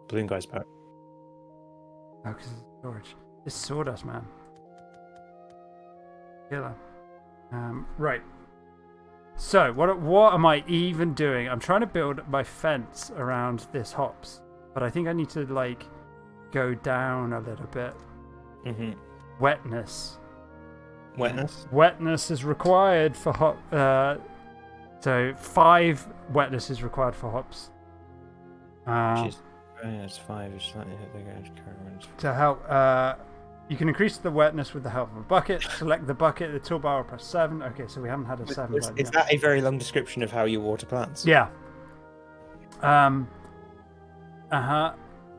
[SPEAKER 2] Balloon guy's back.
[SPEAKER 1] Oh, because it's storage. This sawdust, man. Killer. Right. So, what am I even doing? I'm trying to build my fence around this hops, but I think I need to like go down a little bit.
[SPEAKER 2] Mm-hmm.
[SPEAKER 1] Wetness.
[SPEAKER 2] Wetness?
[SPEAKER 1] Wetness is required for hop. So 5 wetness is required for hops.
[SPEAKER 2] It's 5 is slightly bigger.
[SPEAKER 1] To help, you can increase the wetness with the help of a bucket. Select the bucket, the toolbar, or press 7. Okay, so we haven't had a 7.
[SPEAKER 2] Is that a very long description of how you water plants?
[SPEAKER 1] Yeah.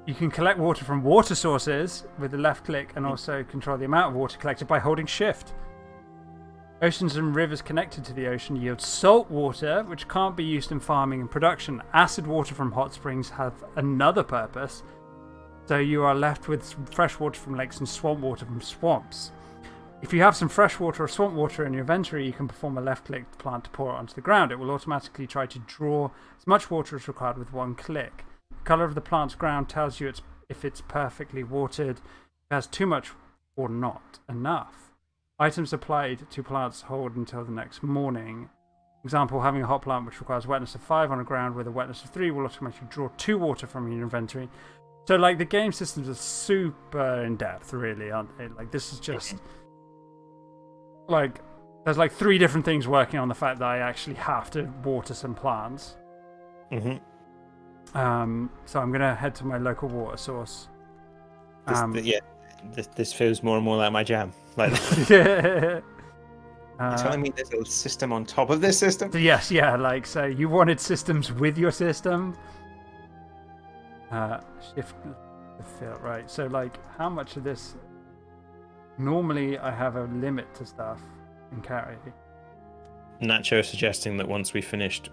[SPEAKER 1] You can collect water from water sources with the left click and also control the amount of water collected by holding shift. Oceans and rivers connected to the ocean yield salt water, which can't be used in farming and production. Acid water from hot springs have another purpose, so you are left with fresh water from lakes and swamp water from swamps. If you have some fresh water or swamp water in your inventory, you can perform a left-click plant to pour it onto the ground. It will automatically try to draw as much water as required with one click. The colour of the plant's ground tells you if it's perfectly watered, if it has too much or not enough. Items applied to plants hold until the next morning. Example, having a hot plant which requires wetness of 5 on a ground with a wetness of 3 will automatically draw 2 water from your inventory. So, like, the game systems are super in-depth, really, aren't they? Like, this is just... Like, there's like 3 different things working on the fact that I actually have to water some plants.
[SPEAKER 2] Mm-hmm.
[SPEAKER 1] So I'm going to head to my local water source.
[SPEAKER 2] This feels more and more like my jam. Like,
[SPEAKER 1] You're
[SPEAKER 2] telling me there's a system on top of this system?
[SPEAKER 1] Yes, yeah. Like, so you wanted systems with your system. Shift the fill, right? So, like, how much of this? Normally, I have a limit to stuff and carry.
[SPEAKER 2] Nacho is suggesting that once we finished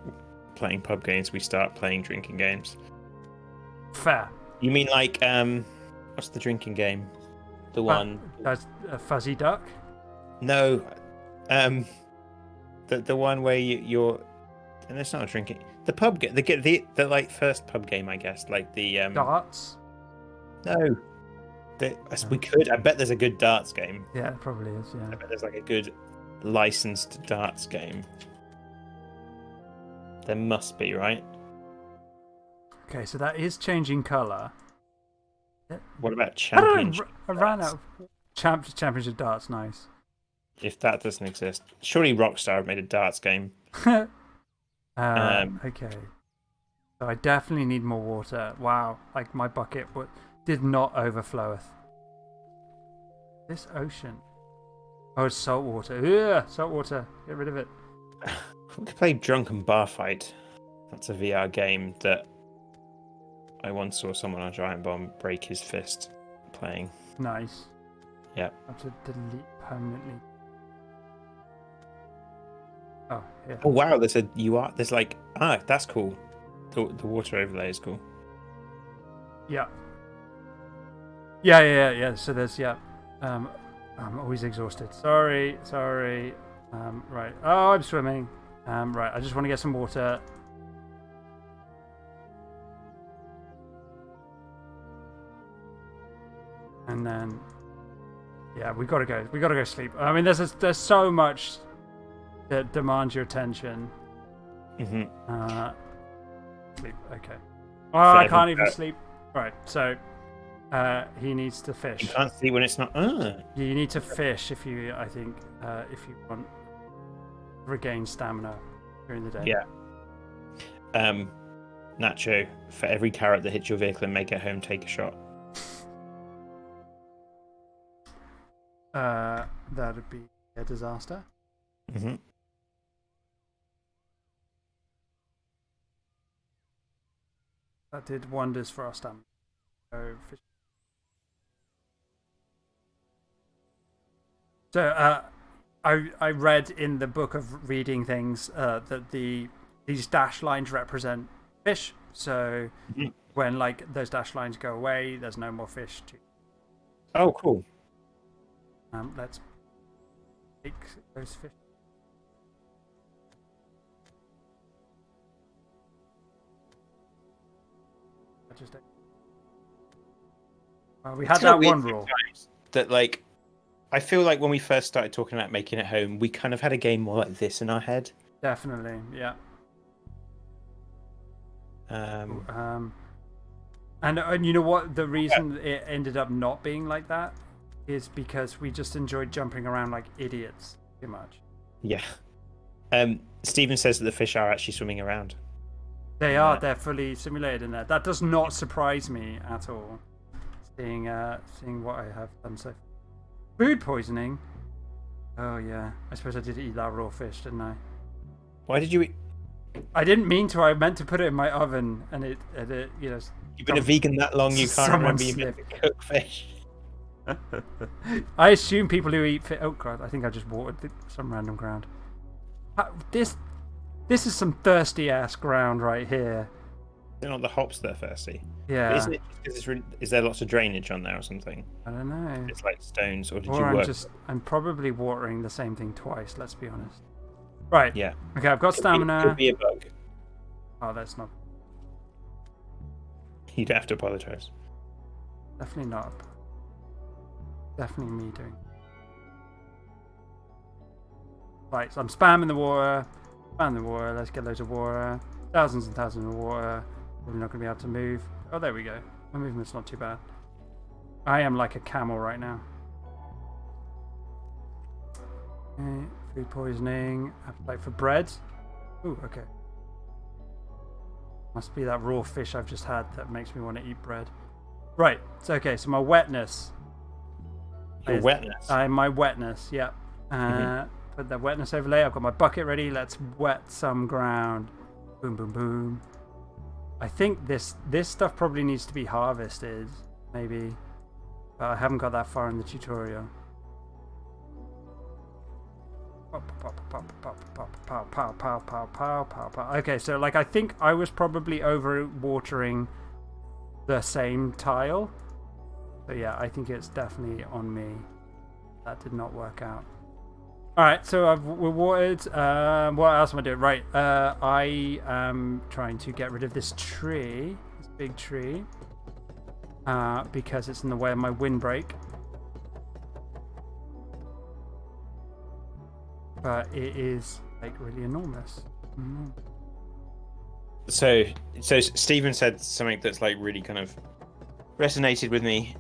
[SPEAKER 2] playing pub games, we start playing drinking games.
[SPEAKER 1] Fair.
[SPEAKER 2] You mean like what's the drinking game? The one
[SPEAKER 1] that's a fuzzy duck.
[SPEAKER 2] No, the one where you're, and it's not a drinking. The pub game, the like first pub game, I guess, like the
[SPEAKER 1] darts.
[SPEAKER 2] No, we could. I bet there's a good darts game.
[SPEAKER 1] Yeah, it probably is. Yeah,
[SPEAKER 2] I bet there's like a good licensed darts game. There must be, right?
[SPEAKER 1] Okay, so that is changing colour.
[SPEAKER 2] What about championship?
[SPEAKER 1] I ran out of championship darts. Nice.
[SPEAKER 2] If that doesn't exist, surely Rockstar have made a darts game.
[SPEAKER 1] Okay. So I definitely need more water. Wow, like my bucket did not overfloweth. This ocean. Oh, it's salt water. Ugh, salt water. Get rid of it.
[SPEAKER 2] We could play Drunken Bar Fight. That's a VR game that I once saw someone on Giant Bomb break his fist playing.
[SPEAKER 1] Nice.
[SPEAKER 2] Yeah.
[SPEAKER 1] I have to delete permanently. Oh, yeah.
[SPEAKER 2] Oh wow, there's that's cool. The water overlay is cool.
[SPEAKER 1] Yeah. Yeah. So there's I'm always exhausted. Sorry. Right. Oh, I'm swimming. Right. I just want to get some water. And then, yeah, we gotta go. We gotta go sleep. I mean, there's so much that demands your attention.
[SPEAKER 2] Mm-hmm.
[SPEAKER 1] Sleep. Okay. Oh, I can't even sleep. Right. So, he needs to fish.
[SPEAKER 2] You can't sleep when it's not.
[SPEAKER 1] You need to fish if you want to regain stamina during the day.
[SPEAKER 2] Yeah. Nacho, for every carrot that hits your vehicle and make it home, take a shot.
[SPEAKER 1] That'd be a disaster.
[SPEAKER 2] Mm-hmm.
[SPEAKER 1] That did wonders for our stamina. So, I read in the book of reading things that these dash lines represent fish. So when like those dash lines go away, there's no more fish to.
[SPEAKER 2] Oh, cool.
[SPEAKER 1] Let's take those fish. We had that one rule.
[SPEAKER 2] That like, I feel like when we first started talking about making it home, we kind of had a game more like this in our head.
[SPEAKER 1] Definitely, yeah. And you know what? The reason it ended up not being like that is because we just enjoyed jumping around like idiots too much.
[SPEAKER 2] Yeah. Stephen says that the fish are actually swimming around.
[SPEAKER 1] They are. They're fully simulated in there. That does not surprise me at all. Seeing what I have done so far. Food poisoning? Oh yeah. I suppose I did eat that raw fish, didn't I?
[SPEAKER 2] Why did you eat?
[SPEAKER 1] I didn't mean to. I meant to put it in my oven, and it you know.
[SPEAKER 2] You've been a vegan that long, you can't remember you meant to cook fish.
[SPEAKER 1] I assume people who eat fish. Oh god, I think I just watered some random ground. This is some thirsty ass ground right here.
[SPEAKER 2] They're not the hops that are thirsty.
[SPEAKER 1] Yeah.
[SPEAKER 2] Isn't it because is there lots of drainage on there or something?
[SPEAKER 1] I don't know.
[SPEAKER 2] It's like stones, or did you work?
[SPEAKER 1] I'm probably watering the same thing twice. Let's be honest. Right.
[SPEAKER 2] Yeah.
[SPEAKER 1] Okay, I've got stamina.
[SPEAKER 2] Could be a bug.
[SPEAKER 1] Oh, that's not.
[SPEAKER 2] You'd have to apologize.
[SPEAKER 1] Definitely not. Definitely me doing. Right, so I'm spamming the water. Spam the water. Let's get loads of water. Thousands and thousands of water. We're not going to be able to move. Oh, there we go. My movement's not too bad. I am like a camel right now. Okay. Food poisoning. Appetite for bread. Ooh, okay. Must be that raw fish I've just had that makes me want to eat bread. Right. So okay. So my wetness.
[SPEAKER 2] Your wetness.
[SPEAKER 1] My wetness. Yeah. Put the wetness overlay. I've got my bucket ready. Let's wet some ground. Boom, boom, boom. I think this stuff probably needs to be harvested, maybe. But I haven't got that far in the tutorial. Okay, so like I think I was probably over watering the same tile. But yeah, I think it's definitely on me. That did not work out. Alright, so we're watered. What else am I doing? Right, I am trying to get rid of this tree, this big tree, because it's in the way of my windbreak. But it is like really enormous.
[SPEAKER 2] So Stephen said something that's like really kind of resonated with me.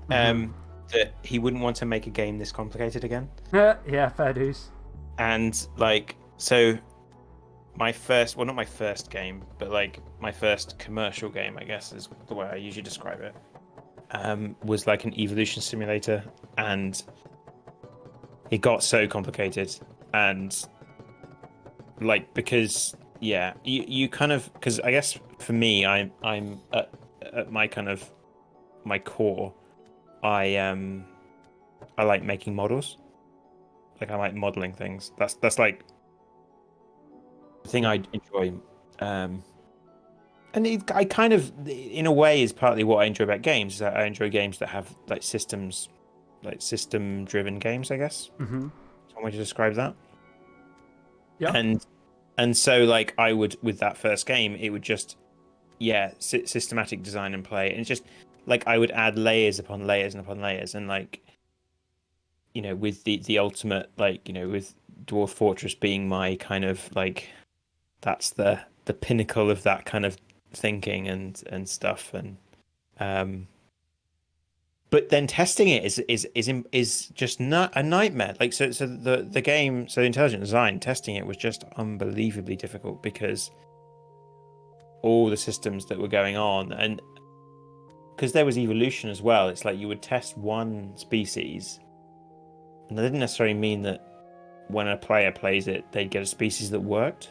[SPEAKER 2] that he wouldn't want to make a game this complicated again.
[SPEAKER 1] Yeah, fair dues.
[SPEAKER 2] And like, so my first, well, not my first game, but like my first commercial game, I guess is the way I usually describe it, was like an evolution simulator, and it got so complicated. And like, because you kind of, because I guess for me, I'm at my kind of my core, I like making models. Like, I like modeling things. That's like the thing I enjoy. And I kind of, in a way, is partly what I enjoy about games. Is that I enjoy games that have like systems, like system-driven games, I guess.
[SPEAKER 1] Mm-hmm.
[SPEAKER 2] That's one way to describe that.
[SPEAKER 1] Yeah.
[SPEAKER 2] And so, like, I would, with that first game, it would just, systematic design and play, and it's just like I would add layers upon layers and upon layers, and like, you know, with the ultimate, like, you know, with Dwarf Fortress being my kind of like, that's the pinnacle of that kind of thinking and stuff, and but then testing it is just not a nightmare. Like, so the game, so the intelligent design, testing it was just unbelievably difficult, because all the systems that were going on, and because there was evolution as well. It's like you would test one species, and that didn't necessarily mean that when a player plays it, they'd get a species that worked.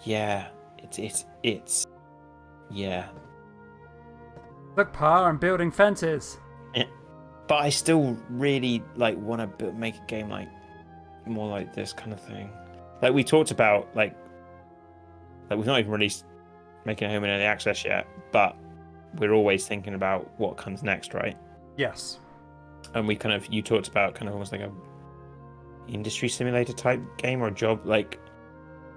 [SPEAKER 2] It's
[SPEAKER 1] Look, Pa, I'm building fences.
[SPEAKER 2] Yeah. But I still really like want to make a game like more like this kind of thing. Like we talked about, like we've not even released Making a Home in Early Access yet, but we're always thinking about what comes next, right?
[SPEAKER 1] Yes.
[SPEAKER 2] And you talked about kind of almost like a industry simulator type game or a job, like.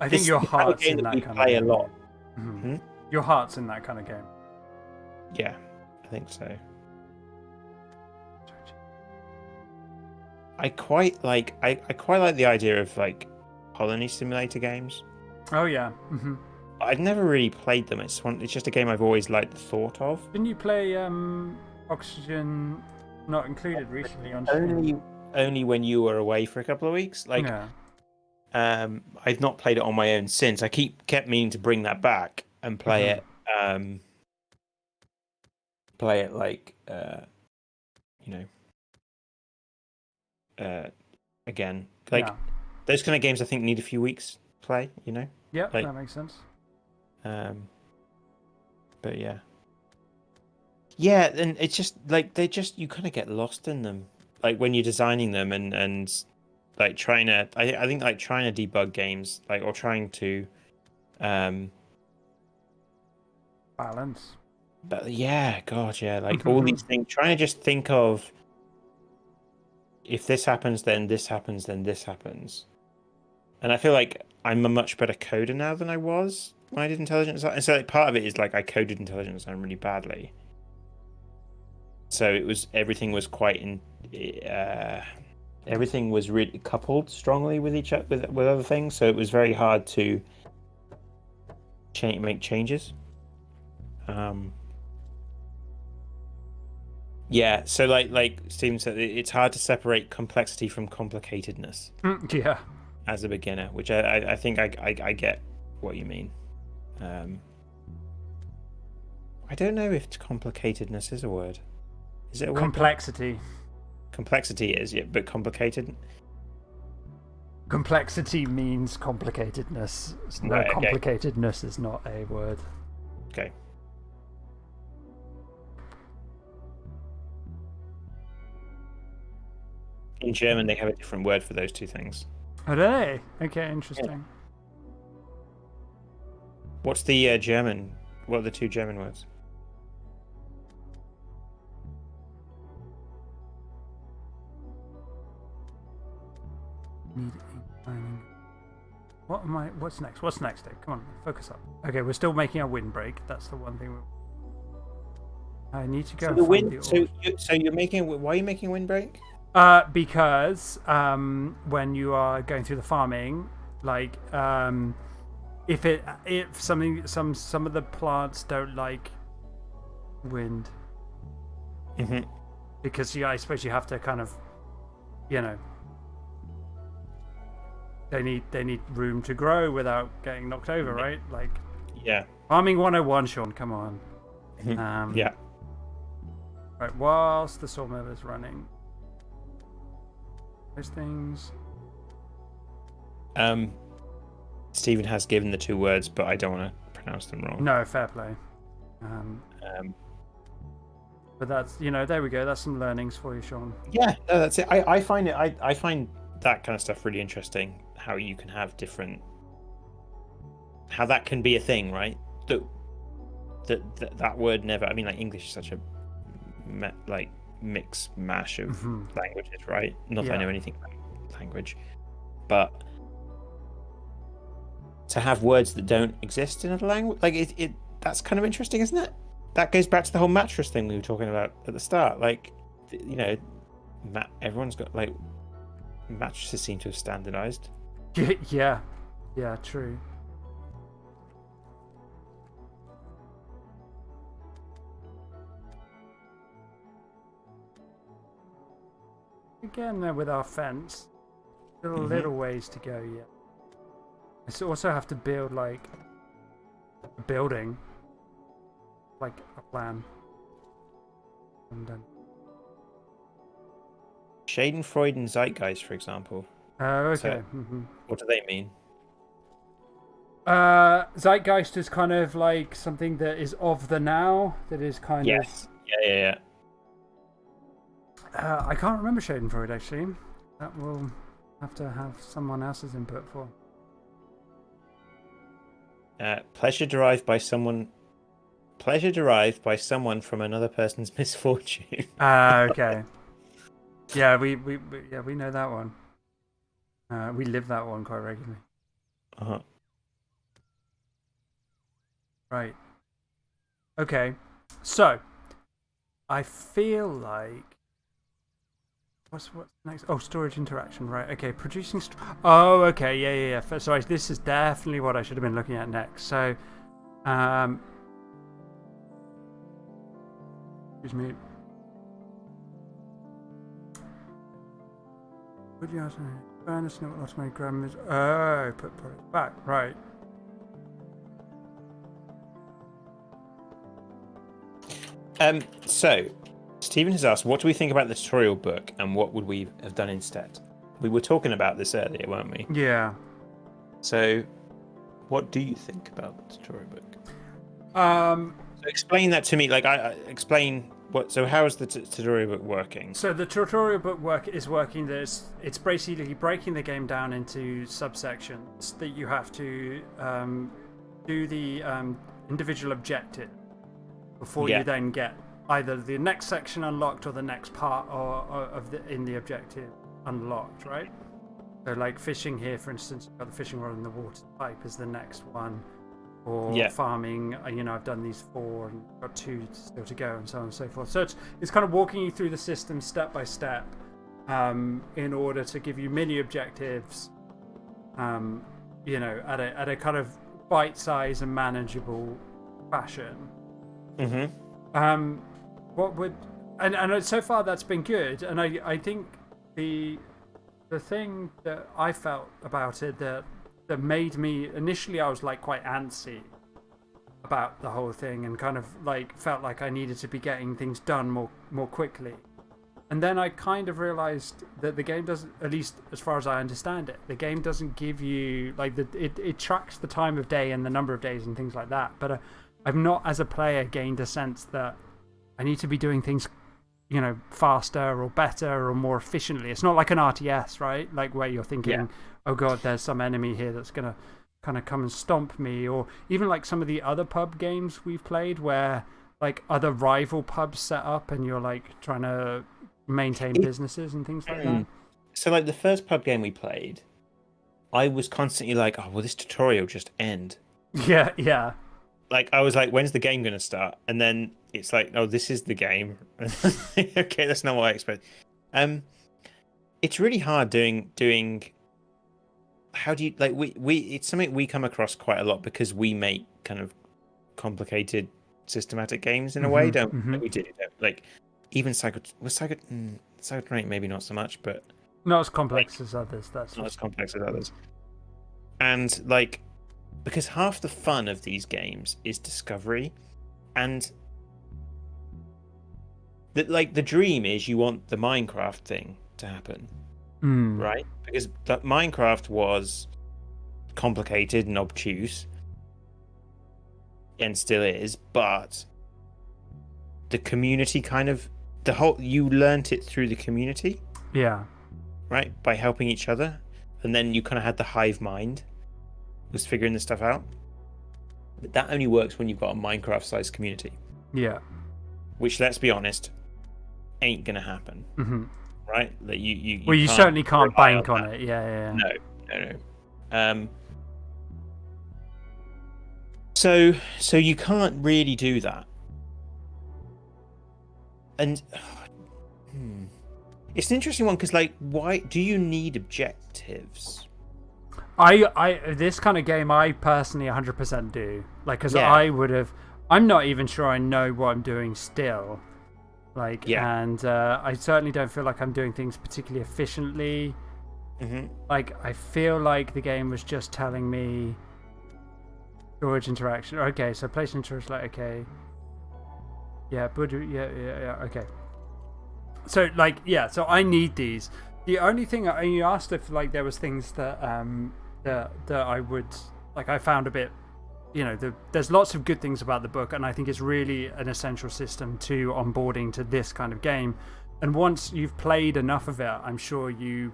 [SPEAKER 1] I think your heart's in that kind of
[SPEAKER 2] play
[SPEAKER 1] game.
[SPEAKER 2] a lot.
[SPEAKER 1] Mm-hmm. Your heart's in that kind of game.
[SPEAKER 2] Yeah, I think so. I quite like the idea of like colony simulator games.
[SPEAKER 1] Oh yeah. Mm-hmm.
[SPEAKER 2] I've never really played them. It's just a game I've always liked the thought of.
[SPEAKER 1] Didn't you play Oxygen Not Included recently on Steam?
[SPEAKER 2] Only when you were away for a couple of weeks. Like,
[SPEAKER 1] yeah.
[SPEAKER 2] I've not played it on my own since. I kept meaning to bring that back and play it. Play it like, you know, again. Like, those kind of games I think need a few weeks to play, you know?
[SPEAKER 1] Yeah,
[SPEAKER 2] like,
[SPEAKER 1] that makes sense.
[SPEAKER 2] But yeah. Yeah, and it's just, like, you kind of get lost in them. Like, when you're designing them and like, trying to... I think, like, trying to debug games, like, or trying to...
[SPEAKER 1] Balance.
[SPEAKER 2] But yeah, God, yeah, like all these things, trying to just think of if this happens, then this happens, then this happens. And I feel like I'm a much better coder now than I was when I did intelligent design. And so like, part of it is like I coded intelligent design really badly. So everything was everything was really coupled strongly with with other things. So it was very hard to make changes. Yeah, so like Steven said, it's hard to separate complexity from complicatedness.
[SPEAKER 1] Yeah.
[SPEAKER 2] As a beginner, which I think I get what you mean. I don't know if complicatedness is a word. Is it a word?
[SPEAKER 1] Complexity.
[SPEAKER 2] Complexity is, yeah, but complicated.
[SPEAKER 1] Complexity means complicatedness. No,
[SPEAKER 2] right, okay.
[SPEAKER 1] Complicatedness is not a word.
[SPEAKER 2] Okay. In German, they have a different word for those two things.
[SPEAKER 1] Oh, do they? Okay, interesting. Yeah.
[SPEAKER 2] What's the German? What are the two German words?
[SPEAKER 1] What am I? What's next? What's next, Dave? Come on, focus up. Okay, we're still making our windbreak. That's the one thing. I need to go.
[SPEAKER 2] So the wind. So you're making. Why are you making windbreak?
[SPEAKER 1] Because when you are going through the farming, like if some of the plants don't like wind.
[SPEAKER 2] Mm-hmm.
[SPEAKER 1] Because I suppose you have to kind of, they need room to grow without getting knocked over, right? Like,
[SPEAKER 2] yeah.
[SPEAKER 1] Farming 101, Sean, come on.
[SPEAKER 2] Yeah.
[SPEAKER 1] Right, whilst the sawmill is running, those things.
[SPEAKER 2] Stephen has given the 2 words, but I don't want to pronounce them wrong.
[SPEAKER 1] No, fair play. But that's, there we go. That's some learnings for you, Sean.
[SPEAKER 2] Yeah, no, that's it. I find that kind of stuff really interesting. How you can have different, how that can be a thing, right? That word never. I mean, like English is such a mix mash of languages, right? Not that I know anything about language, but to have words that don't exist in another language, like it that's kind of interesting, isn't it? That goes back to the whole mattress thing we were talking about at the start. Like, everyone's got, like, mattresses seem to have standardized.
[SPEAKER 1] Yeah, true. Again, with our fence, still a little ways to go yet. I also have to build, like, a building, like a plan. And then
[SPEAKER 2] Schadenfreude and Zeitgeist, for example.
[SPEAKER 1] Okay.
[SPEAKER 2] So, what do they mean?
[SPEAKER 1] Zeitgeist is kind of like something that is of the now, that is kind of...
[SPEAKER 2] Yeah.
[SPEAKER 1] I can't remember Schadenfreude, actually. That will have to have someone else's input for.
[SPEAKER 2] Pleasure derived by someone from another person's misfortune.
[SPEAKER 1] Okay. Yeah, we know that one. We live that one quite regularly. Right. Okay. So, I feel like what's next? Oh, storage interaction. Right. Okay. Producing. Oh, okay. Yeah. Sorry. This is definitely what I should have been looking at next. So, excuse me. Would you furnace not automatic grammars? Oh, put products back. Right.
[SPEAKER 2] So, Stephen has asked, what do we think about the tutorial book and what would we have done instead? We were talking about this earlier, weren't we?
[SPEAKER 1] Yeah.
[SPEAKER 2] So, what do you think about the tutorial book?
[SPEAKER 1] So
[SPEAKER 2] explain that to me. Like, explain what. So, how is the tutorial book working?
[SPEAKER 1] So the tutorial book is working. It's basically breaking the game down into subsections that you have to do the individual objective before you then get either the next section unlocked or the next part in the objective unlocked, right? So like fishing here, for instance, you've got the fishing rod and the water pipe is the next one. Or farming, I've done these 4 and got 2 still to go, and so on and so forth. So it's kind of walking you through the system step by step in order to give you mini objectives, at a kind of bite size and manageable fashion. What would and so far that's been good, and I think the thing that I felt about it that made me initially, I was like quite antsy about the whole thing and kind of like felt like I needed to be getting things done more quickly, and then I kind of realized that the game doesn't, at least as far as I understand it, the game doesn't give you like it tracks the time of day and the number of days and things like that, but I've not as a player gained a sense that I need to be doing things faster or better or more efficiently. It's not like an RTS, right? Like where you're thinking, oh god, there's some enemy here that's gonna kind of come and stomp me, or even like some of the other pub games we've played where like other rival pubs set up and you're like trying to maintain businesses and things like that.
[SPEAKER 2] So like the first pub game we played, I was constantly like, oh, will this tutorial just end?
[SPEAKER 1] Yeah.
[SPEAKER 2] Like I was like, when's the game going to start? And then it's like, oh, this is the game. Okay, that's not what I expect. It's really hard doing. How do you we? It's something we come across quite a lot because we make kind of complicated systematic games in a way, don't we? Do like even Psychotronic maybe not so much, but
[SPEAKER 1] not as complex as others. That's
[SPEAKER 2] not as complex as others. And like, because half the fun of these games is discovery, and the dream is you want the Minecraft thing to happen, right? Because Minecraft was complicated and obtuse, and still is, but the community you learnt it through the community, right, by helping each other, and then you kind of had the hive mind was figuring this stuff out. But that only works when you've got a Minecraft-sized community, which, let's be honest, ain't gonna happen, right? That you
[SPEAKER 1] certainly can't bank on it.
[SPEAKER 2] No. So you can't really do that, and it's an interesting one because, like, why do you need objectives?
[SPEAKER 1] This kind of game, I personally 100% do. Like, because I'm not even sure I know what I'm doing still. Like, and I certainly don't feel like I'm doing things particularly efficiently. Like, I feel like the game was just telling me storage interaction. Okay, so place interest, like, okay. Yeah, okay. So, like, so I need these. The only thing, you asked if, like, there was things that that I would, like, I found a bit, there's lots of good things about the book, and I think it's really an essential system to onboarding to this kind of game. And once you've played enough of it, I'm sure you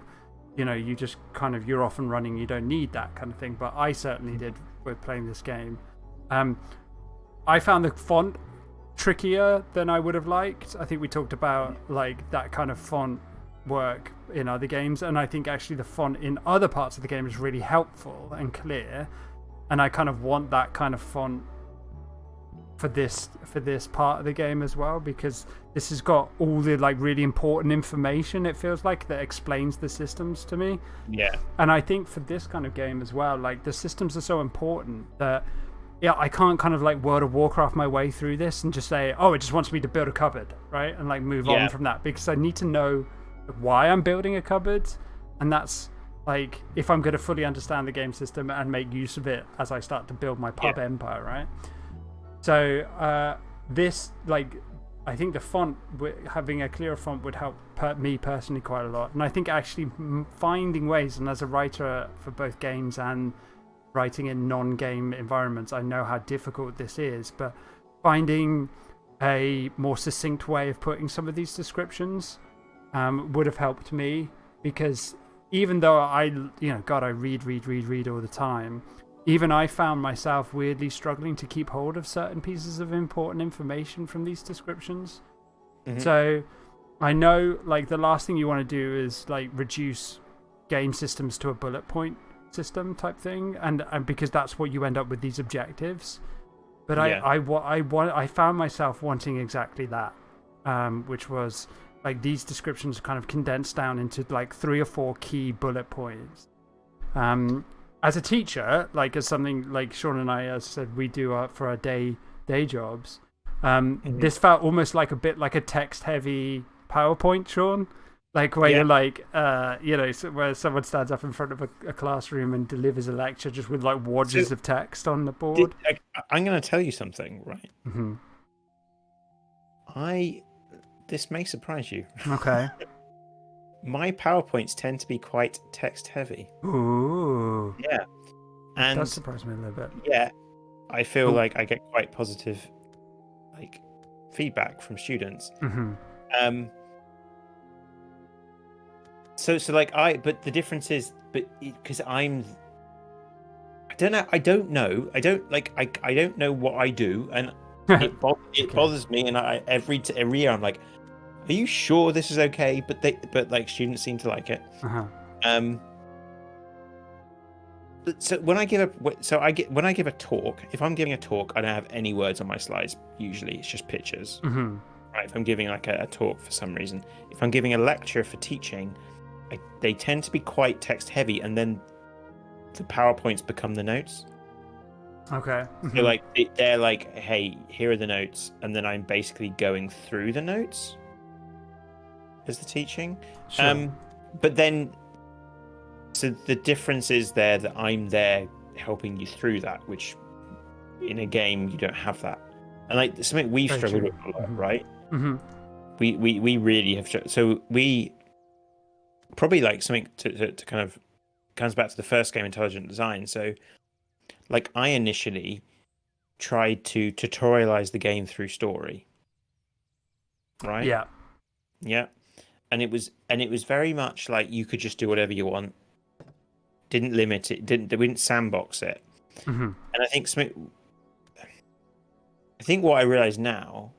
[SPEAKER 1] just kind of, you're off and running, you don't need that kind of thing. But I certainly did with playing this game. I found the font trickier than I would have liked. I think we talked about, like, that kind of font work in other games, and I think actually the font in other parts of the game is really helpful and clear, and I kind of want that kind of font for this part of the game as well, because this has got all the, like, really important information, it feels like, that explains the systems to me. And I think for this kind of game as well, like, the systems are so important that I can't kind of, like, World of Warcraft my way through this and just say, oh, it just wants me to build a cupboard, right, and, like, move on from that, because I need to know why I'm building a cupboard, and that's, like, if I'm going to fully understand the game system and make use of it as I start to build my pub empire, right? So this, like, I think the font, having a clearer font would help me personally quite a lot, and I think actually finding ways, and as a writer for both games and writing in non-game environments, I know how difficult this is, but finding a more succinct way of putting some of these descriptions would have helped me, because even though I read all the time, even I found myself weirdly struggling to keep hold of certain pieces of important information from these descriptions. So I know, like, the last thing you want to do is, like, reduce game systems to a bullet point system type thing, and because that's what you end up with, these objectives. But I found myself wanting exactly that, which was, like, these descriptions kind of condensed down into, like, 3 or 4 key bullet points. As a teacher, like, as something like Sean and I, as I said, we do for our day jobs, this felt almost like a bit like a text-heavy PowerPoint, Sean. Like, where you're like, where someone stands up in front of a classroom and delivers a lecture just with, like, wadges of text on the board.
[SPEAKER 2] I'm going to tell you something, right? This may surprise you.
[SPEAKER 1] Okay.
[SPEAKER 2] My PowerPoints tend to be quite text heavy.
[SPEAKER 1] Ooh.
[SPEAKER 2] Yeah. And
[SPEAKER 1] that does surprise me a little bit.
[SPEAKER 2] Yeah. I feel like I get quite positive, like, feedback from students. So like, but the difference is, because I don't know what I do, and it bothers me, and every year I'm like, are you sure this is okay? But like, students seem to like it. So when I give a talk, if I'm giving a talk, I don't have any words on my slides. Usually, it's just pictures. Right? If I'm giving, like, a talk for some reason, if I'm giving a lecture for teaching, they tend to be quite text heavy, and then the PowerPoints become the notes.
[SPEAKER 1] Okay.
[SPEAKER 2] So like they're like, hey, here are the notes, and then I'm basically going through the notes as the teaching.
[SPEAKER 1] Sure.
[SPEAKER 2] But then, so the difference is there that I'm there helping you through that, which in a game you don't have that, and like something we've
[SPEAKER 1] Very
[SPEAKER 2] struggled
[SPEAKER 1] true.
[SPEAKER 2] with a lot, right?
[SPEAKER 1] Mm-hmm.
[SPEAKER 2] We really have. So we probably like something to kind of comes back to the first game, Intelligent Design. So like I initially tried to tutorialize the game through story, right?
[SPEAKER 1] Yeah.
[SPEAKER 2] Yeah. And it was very much like you could just do whatever you want. Didn't limit it, we didn't sandbox it.
[SPEAKER 1] Mm-hmm.
[SPEAKER 2] And I think what I realize now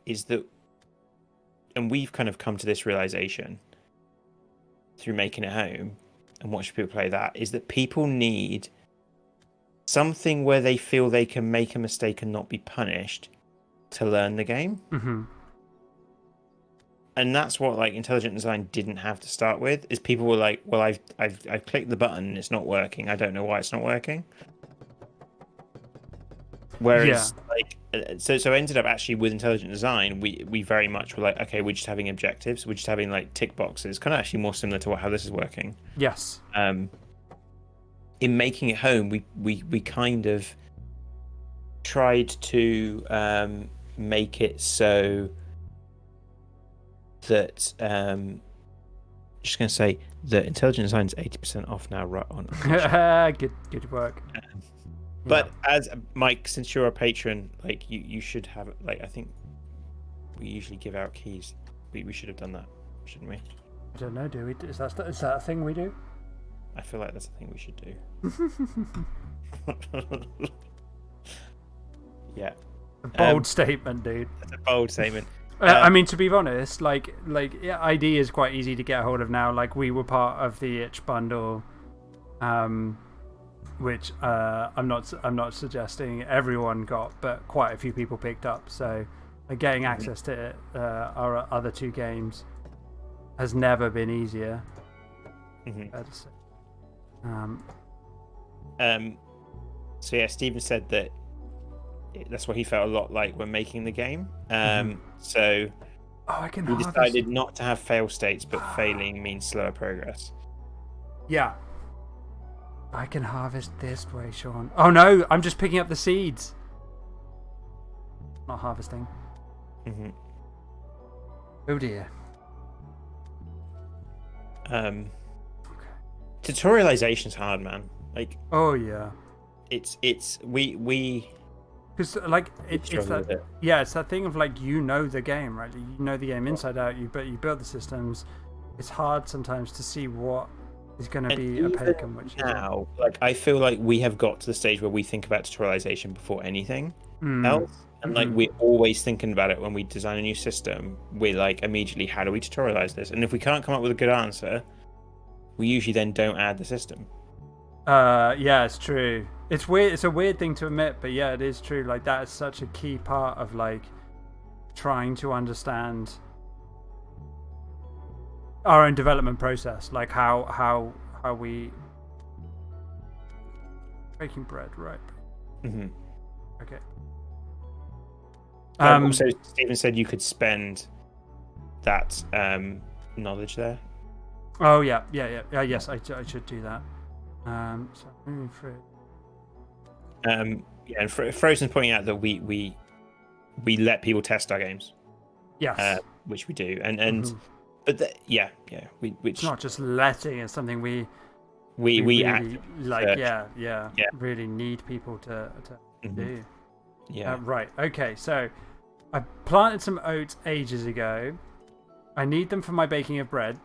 [SPEAKER 2] is that, and we've kind of come to this realization through making it home and watching people play that, is that people need something where they feel they can make a mistake and not be punished to learn the game.
[SPEAKER 1] Mm-hmm.
[SPEAKER 2] And that's what like Intelligent Design didn't have to start with. Is people were like, well, I've clicked the button and it's not working. I don't know why it's not working. Whereas like so ended up actually with Intelligent Design, we very much were like, okay, we're just having objectives. We're just having like tick boxes, kind of actually more similar to how this is working.
[SPEAKER 1] Yes.
[SPEAKER 2] In making it home, we kind of tried to make it so that just going to say that Intelligent Design is 80% off now, right on.
[SPEAKER 1] Good work.
[SPEAKER 2] But as Mike, since you're a patron, like you should have, like, I think we usually give out keys. We should have done that, shouldn't we?
[SPEAKER 1] I don't know. Do we? Is that a thing we do?
[SPEAKER 2] I feel like that's a thing we should do. Yeah.
[SPEAKER 1] A bold statement, dude.
[SPEAKER 2] That's a bold statement.
[SPEAKER 1] I mean, to be honest, like ID is quite easy to get a hold of now. Like we were part of the itch bundle, which I'm not suggesting everyone got, but quite a few people picked up. So getting access to it, our other two games has never been easier.
[SPEAKER 2] So yeah, Stephen said that that's what he felt a lot like when making the game. So we decided not to have fail states, but failing means slower progress.
[SPEAKER 1] Yeah. I can harvest this way, Sean. Oh no, I'm just picking up the seeds. Not harvesting. Oh dear.
[SPEAKER 2] Tutorialization's hard, man. Like,
[SPEAKER 1] oh yeah.
[SPEAKER 2] It's we
[SPEAKER 1] because like it's that it's that thing of like the game, right? You know the game inside out. You build the systems. It's hard sometimes to see what is going to be opaque and which
[SPEAKER 2] now. Like I feel like we have got to the stage where we think about tutorialization before anything else, and like we're always thinking about it when we design a new system. We're like immediately, how do we tutorialize this? And if we can't come up with a good answer, we usually then don't add the system.
[SPEAKER 1] Yeah, it's true. It's weird. It's a weird thing to admit, but yeah, it is true. Like that is such a key part of like trying to understand our own development process, like how we baking bread, right? Okay.
[SPEAKER 2] Also, Stephen said you could spend that knowledge there.
[SPEAKER 1] Oh yeah. Yes, I should do that. So moving through.
[SPEAKER 2] Yeah, and Frozen's pointing out that we let people test our games.
[SPEAKER 1] Yes.
[SPEAKER 2] Which we do, and but which
[SPEAKER 1] it's not just letting; it's something we
[SPEAKER 2] really
[SPEAKER 1] like. Yeah, really need people to do.
[SPEAKER 2] Yeah.
[SPEAKER 1] Right. Okay. So I planted some oats ages ago. I need them for my baking of bread.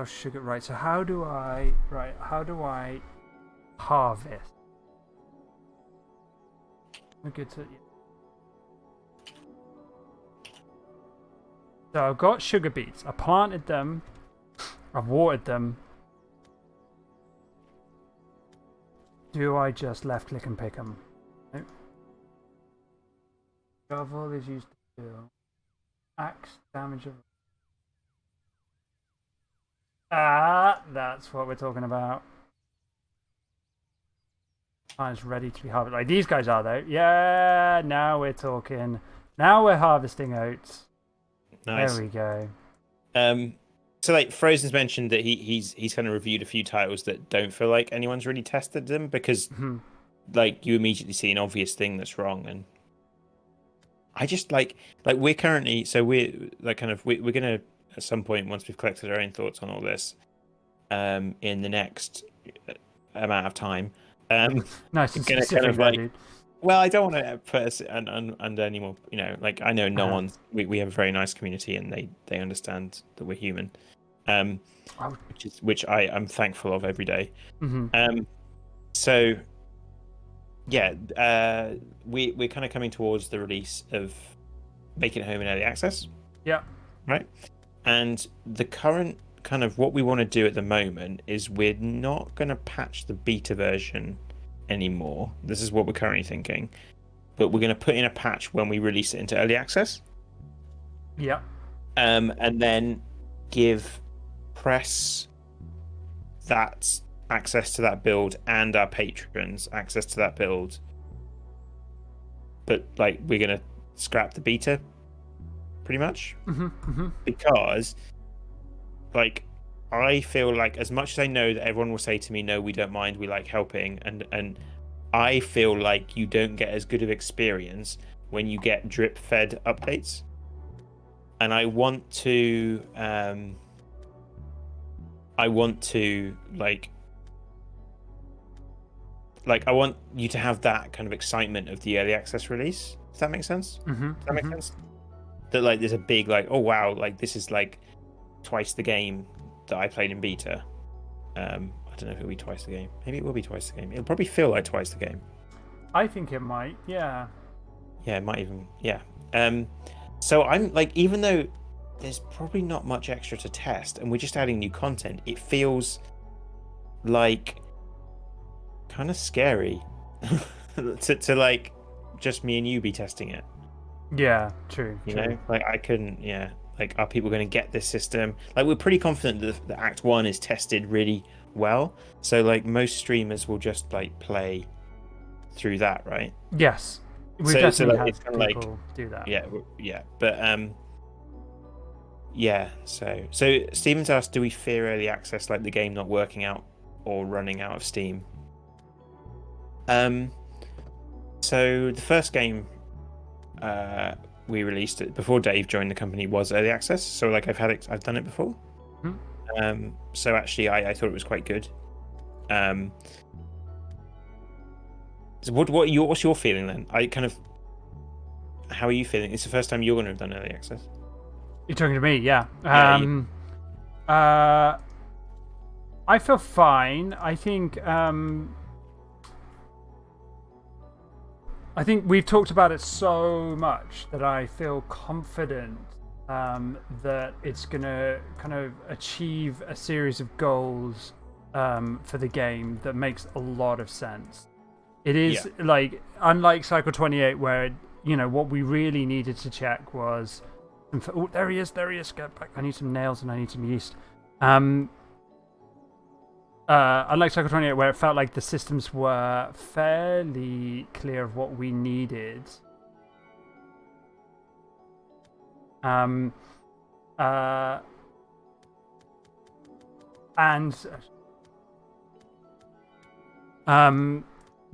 [SPEAKER 1] Sugar, right? So how do I harvest? We're good to. So I've got sugar beets. I planted them. I've watered them. Do I just left click and pick them? Nope. Shovel is used to do axe damage of. That's what we're talking about. It's ready to be harvested. Like these guys are, though. Yeah, now we're talking. Now we're harvesting oats.
[SPEAKER 2] Nice.
[SPEAKER 1] There we go.
[SPEAKER 2] So like Frozen's mentioned that he's kind of reviewed a few titles that don't feel like anyone's really tested them because like you immediately see an obvious thing that's wrong, and I just like we're currently we're like kind of we're gonna at some point once we've collected our own thoughts on all this in the next amount of time
[SPEAKER 1] Nice
[SPEAKER 2] gonna
[SPEAKER 1] specific,
[SPEAKER 2] kind of like
[SPEAKER 1] dude.
[SPEAKER 2] well I don't want to put us under any more, you know, like I know no one's we have a very nice community and they understand that we're human, which I'm thankful of every day. So yeah, we're kind of coming towards the release of Making It Home in early access.
[SPEAKER 1] Yeah.
[SPEAKER 2] Right. And the current kind of what we want to do at the moment is we're not going to patch the beta version anymore. This is what we're currently thinking. But we're going to put in a patch when we release it into early access.
[SPEAKER 1] Yeah.
[SPEAKER 2] And then give press that access to that build and our patrons access to that build. But like we're going to scrap the beta pretty much. Because like I feel like as much as I know that everyone will say to me, no, we don't mind, we like helping, and I feel like you don't get as good of experience when you get drip fed updates. And I want to like I want you to have that kind of excitement of the early access release. Does that make sense? Does that make sense? That like there's a big like, oh wow, like this is like twice the game that I played in beta. I don't know if it'll be twice the game. Maybe it will be twice the game. It'll probably feel like twice the game.
[SPEAKER 1] I think it might. Yeah.
[SPEAKER 2] Yeah, it might even. Yeah. So I'm like, even though there's probably not much extra to test, and we're just adding new content, it feels like kind of scary to like just me and you be testing it.
[SPEAKER 1] Yeah, true.
[SPEAKER 2] You know, like I couldn't. Yeah, like are people going to get this system? Like we're pretty confident that the Act 1 is tested really well. So like most streamers will just like play through that, right?
[SPEAKER 1] Yes, we definitely had people do that.
[SPEAKER 2] Yeah, but yeah. So Steven's asked, do we fear early access, like the game not working out or running out of steam? So the first game we released it before Dave joined the company was early access. So like I've done it before. So actually I thought it was quite good. So what's your feeling then? How are you feeling? It's the first time you're going to have done early access.
[SPEAKER 1] You're talking to me, yeah. I feel fine. I think we've talked about it so much that I feel confident that it's going to kind of achieve a series of goals for the game that makes a lot of sense. It is like, unlike Cycle 28, where, you know, what we really needed to check was. Oh, there he is. Get back. I need some nails and I need some yeast. Unlike Cycle 28, where it felt like the systems were fairly clear of what we needed. And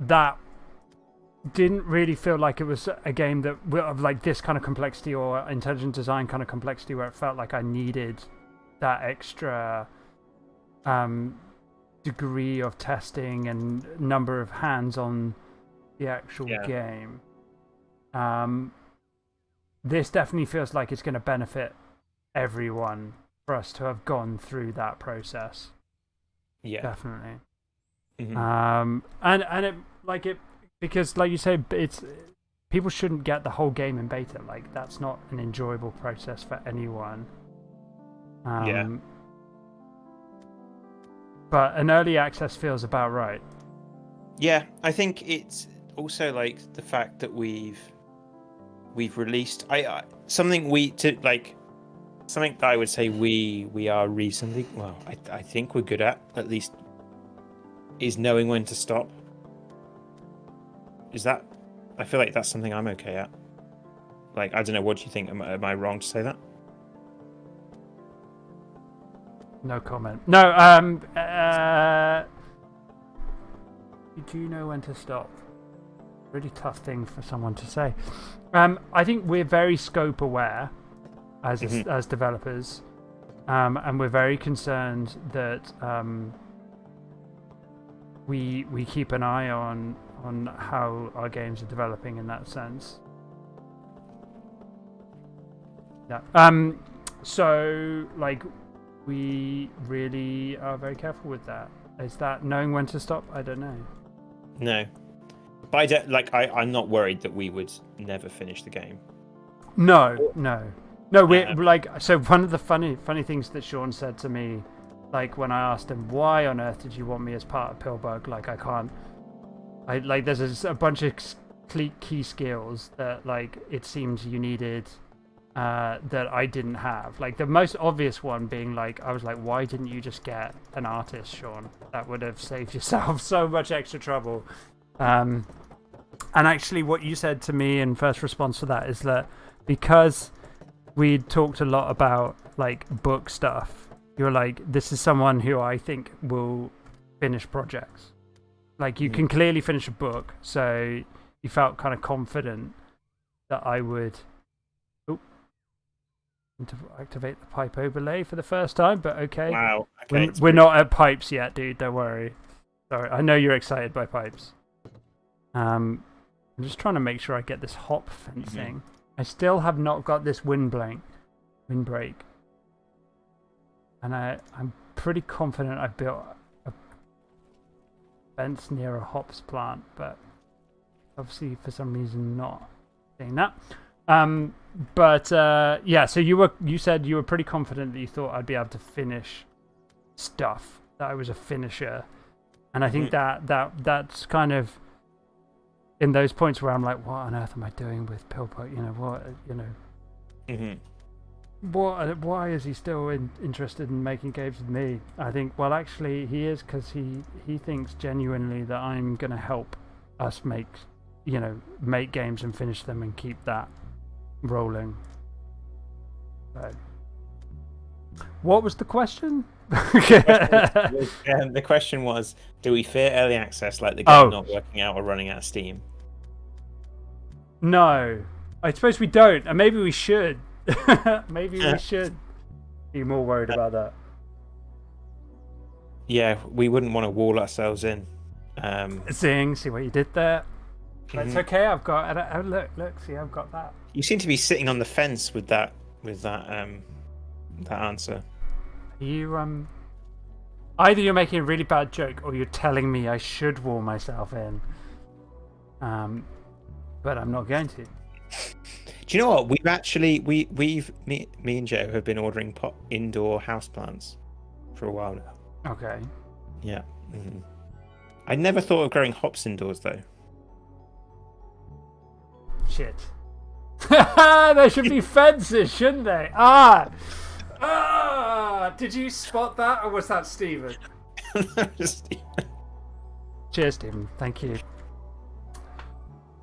[SPEAKER 1] that didn't really feel like it was a game that of like this kind of complexity or intelligent design kind of complexity, where it felt like I needed that extra degree of testing and number of hands on the actual game. This definitely feels like it's going to benefit everyone for us to have gone through that process.
[SPEAKER 2] Yeah,
[SPEAKER 1] definitely. And it because like you say, it's people shouldn't get the whole game in beta. Like that's not an enjoyable process for anyone. But an early access feels about right.
[SPEAKER 2] Yeah, I think it's also like the fact that we've released something we to like something that I would say we are reasonably well. I think we're good at least is knowing when to stop. Is that? I feel like that's something I'm okay at. Like, I don't know. What do you think? Am I wrong to say that?
[SPEAKER 1] No comment. No. You do know when to stop. Really tough thing for someone to say. I think we're very scope aware as developers, and we're very concerned that we keep an eye on how our games are developing in that sense. Yeah. So like we really are very careful with that. Is that knowing when to stop? I don't know.
[SPEAKER 2] No. But I don't, like I'm not worried that we would never finish the game.
[SPEAKER 1] No. We're like, so one of the funny things that Sean said to me, like when I asked him, why on earth did you want me as part of Pillbug? Like there's a bunch of key skills that like it seems you needed that I didn't have. Like the most obvious one being like, I was like, why didn't you just get an artist, Sean? That would have saved yourself so much extra trouble. And actually what you said to me in first response to that is that because we talked a lot about like book stuff, you're like, this is someone who I think will finish projects. Like you can clearly finish a book, so you felt kind of confident that I would to activate the pipe overlay for the first time, but okay.
[SPEAKER 2] Wow. Okay,
[SPEAKER 1] we're not at pipes yet, dude. Don't worry. Sorry, I know you're excited by pipes. I'm just trying to make sure I get this hop fencing. I still have not got this windbreak, and I'm pretty confident I built a fence near a hops plant, but obviously for some reason not seeing that. But yeah, so you said you were pretty confident that you thought I'd be able to finish stuff, that I was a finisher, and I think that's kind of in those points where I'm like, what on earth am I doing with Pillbug? Why is he still interested in making games with me? I think, well, actually he is, because he thinks genuinely that I'm gonna help us make games and finish them and keep that rolling. So, what was the question?
[SPEAKER 2] The question was, do we fear early access, like the game not working out or running out of steam?
[SPEAKER 1] No, I suppose we don't, and maybe we should. Maybe we should be more worried about that.
[SPEAKER 2] Yeah, we wouldn't want to wall ourselves in.
[SPEAKER 1] See what you did there? It's okay. I've got. Look. See, I've got that.
[SPEAKER 2] You seem to be sitting on the fence with that answer.
[SPEAKER 1] You either you're making a really bad joke or you're telling me I should wall myself in. But I'm not going to.
[SPEAKER 2] Do you know what? We've actually me and Joe have been ordering indoor houseplants for a while now.
[SPEAKER 1] Okay.
[SPEAKER 2] Yeah. I never thought of growing hops indoors though.
[SPEAKER 1] Shit. There should be fences, shouldn't they? Did you spot that, or was that Stephen? Cheers, Stephen. Thank you.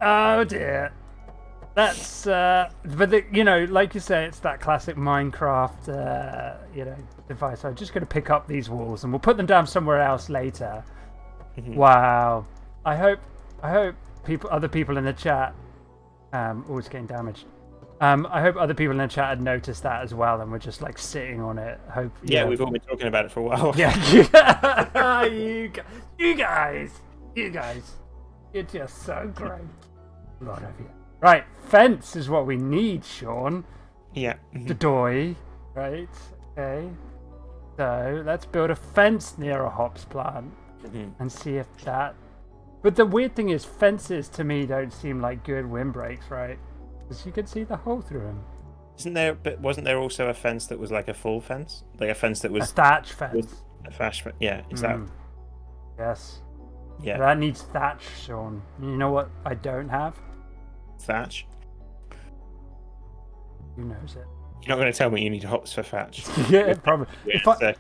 [SPEAKER 1] Oh dear. That's but like you say, it's that classic Minecraft device. I'm just going to pick up these walls and we'll put them down somewhere else later. Wow. I hope other people in the chat always getting damaged. I hope other people in the chat had noticed that as well, and we're just like sitting on it.
[SPEAKER 2] Yeah, we've all been talking about it for a while.
[SPEAKER 1] Yeah, you guys, you're just so great. A lot of you. Right, fence is what we need, Sean.
[SPEAKER 2] Yeah.
[SPEAKER 1] The doy, right? Okay. So let's build a fence near a hops plant and see if that. But the weird thing is, fences to me don't seem like good windbreaks, right? Because you can see the hole through them.
[SPEAKER 2] But wasn't there also a fence that was like a full fence, like a fence that was
[SPEAKER 1] a thatch fence?
[SPEAKER 2] A thatch fence. Yeah. Is that?
[SPEAKER 1] Yes.
[SPEAKER 2] Yeah.
[SPEAKER 1] That needs thatch, Sean. You know what I don't have?
[SPEAKER 2] Thatch.
[SPEAKER 1] Who knows it?
[SPEAKER 2] You're not going to tell me you need hops for Thatch.
[SPEAKER 1] Yeah, probably. If I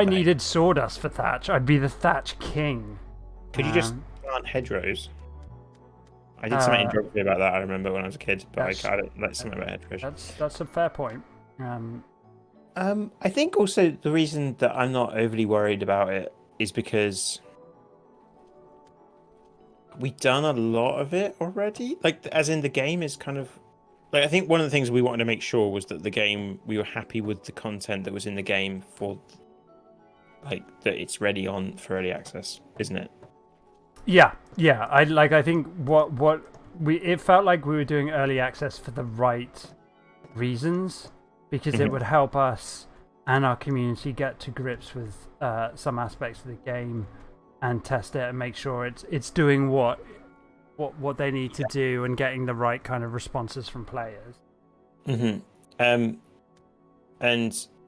[SPEAKER 2] Bang.
[SPEAKER 1] needed sawdust for Thatch, I'd be the Thatch king.
[SPEAKER 2] Could you just plant hedgerows? I did something in geography about that. I remember when I was a kid, but I don't like something about hedgerows.
[SPEAKER 1] That's a fair point.
[SPEAKER 2] I think also the reason that I'm not overly worried about it is because we've done a lot of it already. Like, as in the game is kind of like, I think one of the things we wanted to make sure was that the game, we were happy with the content that was in the game for, like, that it's ready on for early access, isn't it?
[SPEAKER 1] Yeah. I think it felt like we were doing early access for the right reasons, because it would help us and our community get to grips with some aspects of the game and test it and make sure it's doing what they need to do and getting the right kind of responses from players.
[SPEAKER 2] And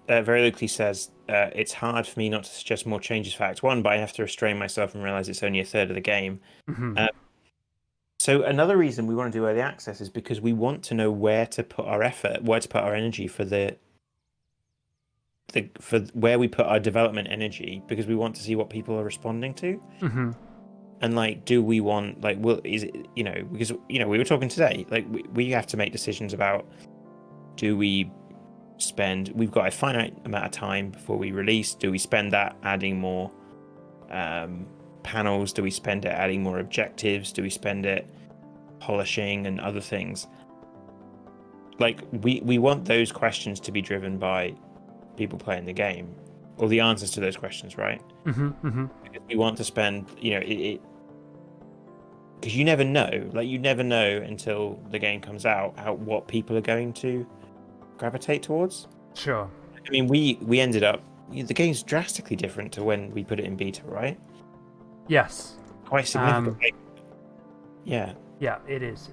[SPEAKER 2] very likely says, it's hard for me not to suggest more changes for Act 1, but I have to restrain myself and realize it's only a third of the game. So another reason we want to do early access is because we want to know where to put our effort, where to put our energy for for where we put our development energy, because we want to see what people are responding to. And like, do we want, like, well, is it, because we were talking today, like we have to make decisions about, do we spend, we've got a finite amount of time before we release, do we spend that adding more panels, do we spend it adding more objectives, do we spend it polishing and other things? Like, we want those questions to be driven by people playing the game, or the answers to those questions, right? Because we want to spend, because you never know, like, you never know until the game comes out what people are going to gravitate towards.
[SPEAKER 1] Sure.
[SPEAKER 2] I mean, we ended up, the game's drastically different to when we put it in beta, right?
[SPEAKER 1] Yes.
[SPEAKER 2] Quite significantly. Yeah,
[SPEAKER 1] it is.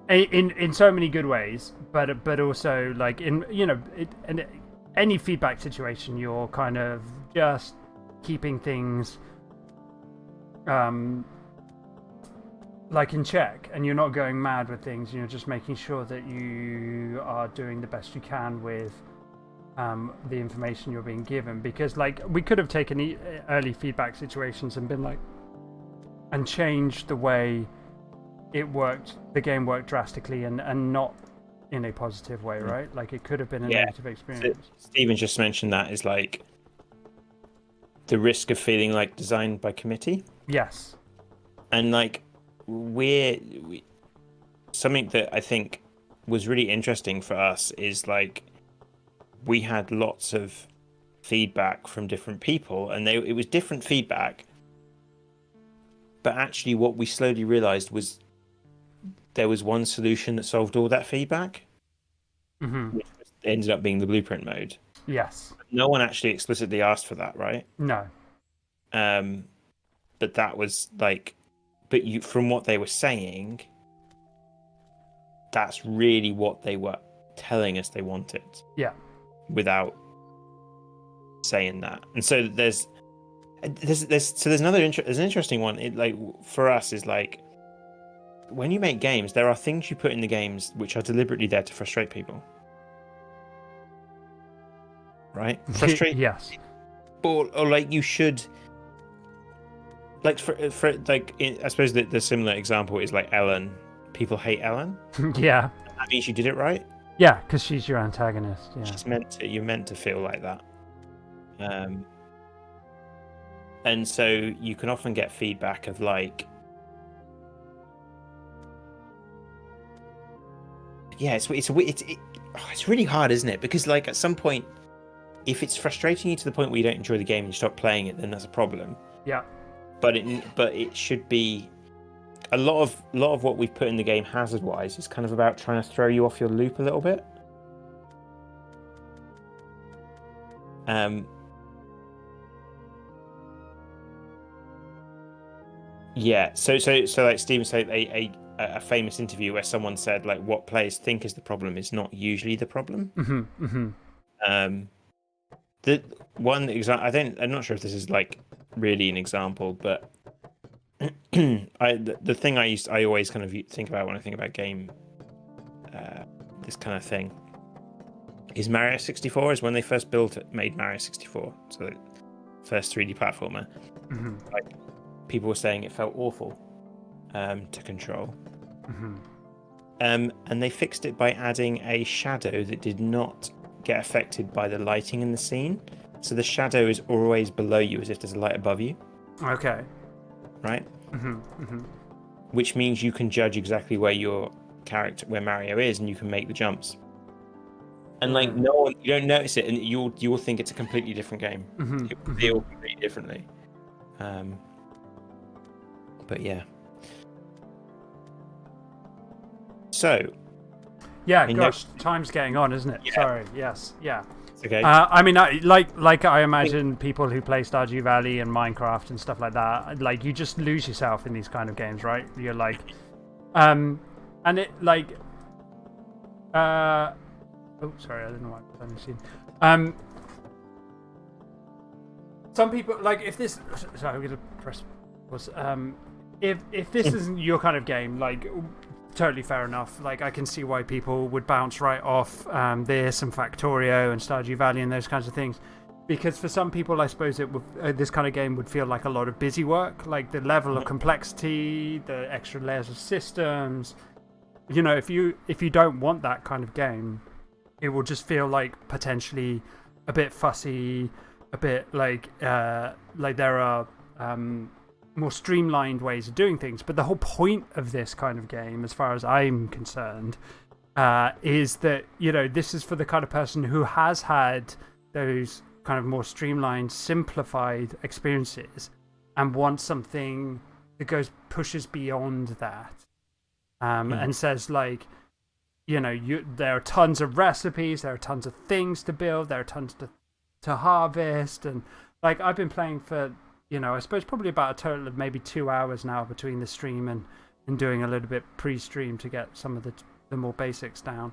[SPEAKER 1] In so many good ways, but also, like, in any feedback situation, you're kind of just keeping things like in check, and you're not going mad with things. You're just making sure that you are doing the best you can with the information you're being given, because, like, we could have taken early feedback situations and been like, and changed the way the game worked drastically, and not in a positive way, right? Like, it could have been a negative experience.
[SPEAKER 2] So Stephen just mentioned that is like the risk of feeling like designed by committee.
[SPEAKER 1] Yes.
[SPEAKER 2] And like, we something that I think was really interesting for us is, like, we had lots of feedback from different people, and it was different feedback, but actually what we slowly realized was there was one solution that solved all that feedback, which ended up being the blueprint mode.
[SPEAKER 1] Yes.
[SPEAKER 2] No one actually explicitly asked for that, right?
[SPEAKER 1] No.
[SPEAKER 2] But that was like, from what they were saying, that's really what they were telling us they wanted.
[SPEAKER 1] Yeah.
[SPEAKER 2] Without saying that. And so there's another there's an interesting one. It, like, for us, is like, when you make games, there are things you put in the games which are deliberately there to frustrate people, right? Frustrate.
[SPEAKER 1] Yes.
[SPEAKER 2] Or like, you should, like, for like, I suppose the similar example is like Ellen. People hate Ellen.
[SPEAKER 1] Yeah.
[SPEAKER 2] That means you did it right.
[SPEAKER 1] Yeah, because she's your antagonist. Yeah.
[SPEAKER 2] You're meant to feel like that. And so you can often get feedback of, like, it's really hard, isn't it? Because, like, at some point, if it's frustrating you to the point where you don't enjoy the game and you stop playing it, then that's a problem.
[SPEAKER 1] Yeah.
[SPEAKER 2] But it should be, a lot of what we've put in the game hazard-wise is kind of about trying to throw you off your loop a little bit. Yeah. So like Stephen said, a famous interview where someone said, like, what players think is the problem is not usually the problem. The one example, I'm not sure if this is, like, really an example, but the thing I always kind of think about when I think about this kind of thing is Mario 64. Is when they first made Mario 64, so the first 3D platformer. Like, people were saying it felt awful to control. And they fixed it by adding a shadow that did not get affected by the lighting in the scene. So the shadow is always below you, as if there's a light above you.
[SPEAKER 1] Okay.
[SPEAKER 2] Right? Which means you can judge exactly where where Mario is, and you can make the jumps. And like you don't notice it, and you will think it's a completely different game. It will feel completely differently. But yeah. So.
[SPEAKER 1] Yeah, gosh, time's getting on, isn't it?
[SPEAKER 2] Yeah.
[SPEAKER 1] Sorry. Yes. Yeah.
[SPEAKER 2] Okay.
[SPEAKER 1] I mean, like I imagine people who play Stardew Valley and Minecraft and stuff like that, like, you just lose yourself in these kind of games, right? You're like, and it like, oh, sorry, I don't know why I'm turning the scene. Some people like if this. Sorry, I'm gonna press. If this isn't your kind of game, like. Totally fair enough. Like, I can see why people would bounce right off this and Factorio and Stardew Valley and those kinds of things, because for some people, I suppose this kind of game would feel like a lot of busy work, like the level of complexity, the extra layers of systems. You know, if you don't want that kind of game, it will just feel like potentially a bit fussy, a bit like there are more streamlined ways of doing things. But the whole point of this kind of game, as far as I'm concerned, is that, you know, this is for the kind of person who has had those kind of more streamlined, simplified experiences and wants something that pushes beyond that. And says, like, you know, there are tons of recipes, there are tons of things to build, there are tons to harvest. And like, I've been playing for, you know, I suppose probably about a total of maybe 2 hours now between the stream and doing a little bit pre-stream to get some of the more basics down.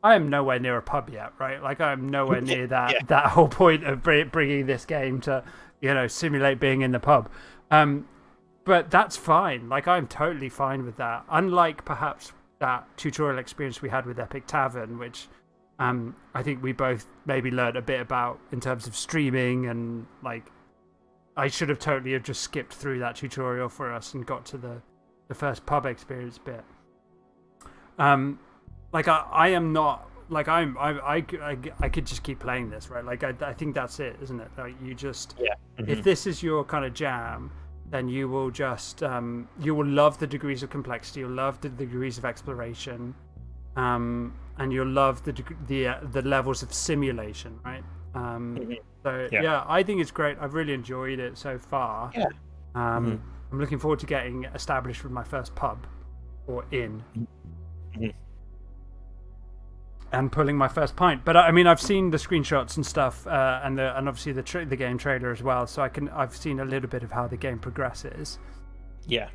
[SPEAKER 1] I am nowhere near a pub yet, right? Like, I'm nowhere near that whole point of bringing this game to, you know, simulate being in the pub. But that's fine. Like, I'm totally fine with that. Unlike perhaps that tutorial experience we had with Epic Tavern, which I think we both maybe learned a bit about in terms of streaming, and like, I should have totally just skipped through that tutorial for us and got to the first pub experience bit. Like, I am not, like, I could just keep playing this, right? Like, I think that's it, isn't it? Like, you just, if this is your kind of jam, then you will just, you will love the degrees of complexity, you'll love the degrees of exploration, and you'll love the levels of simulation, right? So yeah, I think it's great. I've really enjoyed it so far. Yeah. I'm looking forward to getting established with my first pub or inn. And pulling my first pint. But I mean, I've seen the screenshots and stuff, and obviously the game trailer as well. So I've seen a little bit of how the game progresses. Yeah.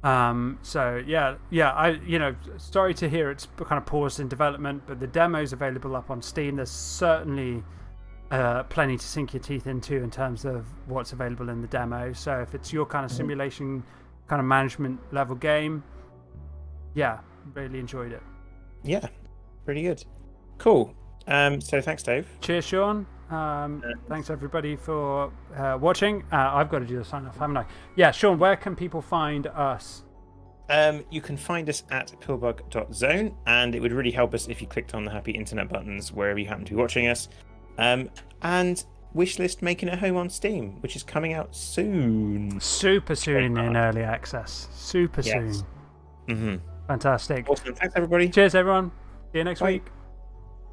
[SPEAKER 1] So yeah. You know, sorry to hear it's kind of paused in development, but the demo's available up on Steam. There's certainly plenty to sink your teeth into in terms of what's available in the demo. So if it's your kind of simulation, kind of management level game, yeah, really enjoyed it.
[SPEAKER 2] Yeah, pretty good. Cool. So thanks, Dave.
[SPEAKER 1] Cheers, Sean. Thanks everybody for watching. I've got to do the sign off, haven't I? Yeah, Sean, where can people find us?
[SPEAKER 2] You can find us at pillbug.zone, and it would really help us if you clicked on the happy internet buttons wherever you happen to be watching us. And wishlist Making It Home on Steam, which is coming out soon.
[SPEAKER 1] Super soon in early access. Super soon. Fantastic.
[SPEAKER 2] Awesome. Thanks, everybody.
[SPEAKER 1] Cheers, everyone. See you next week.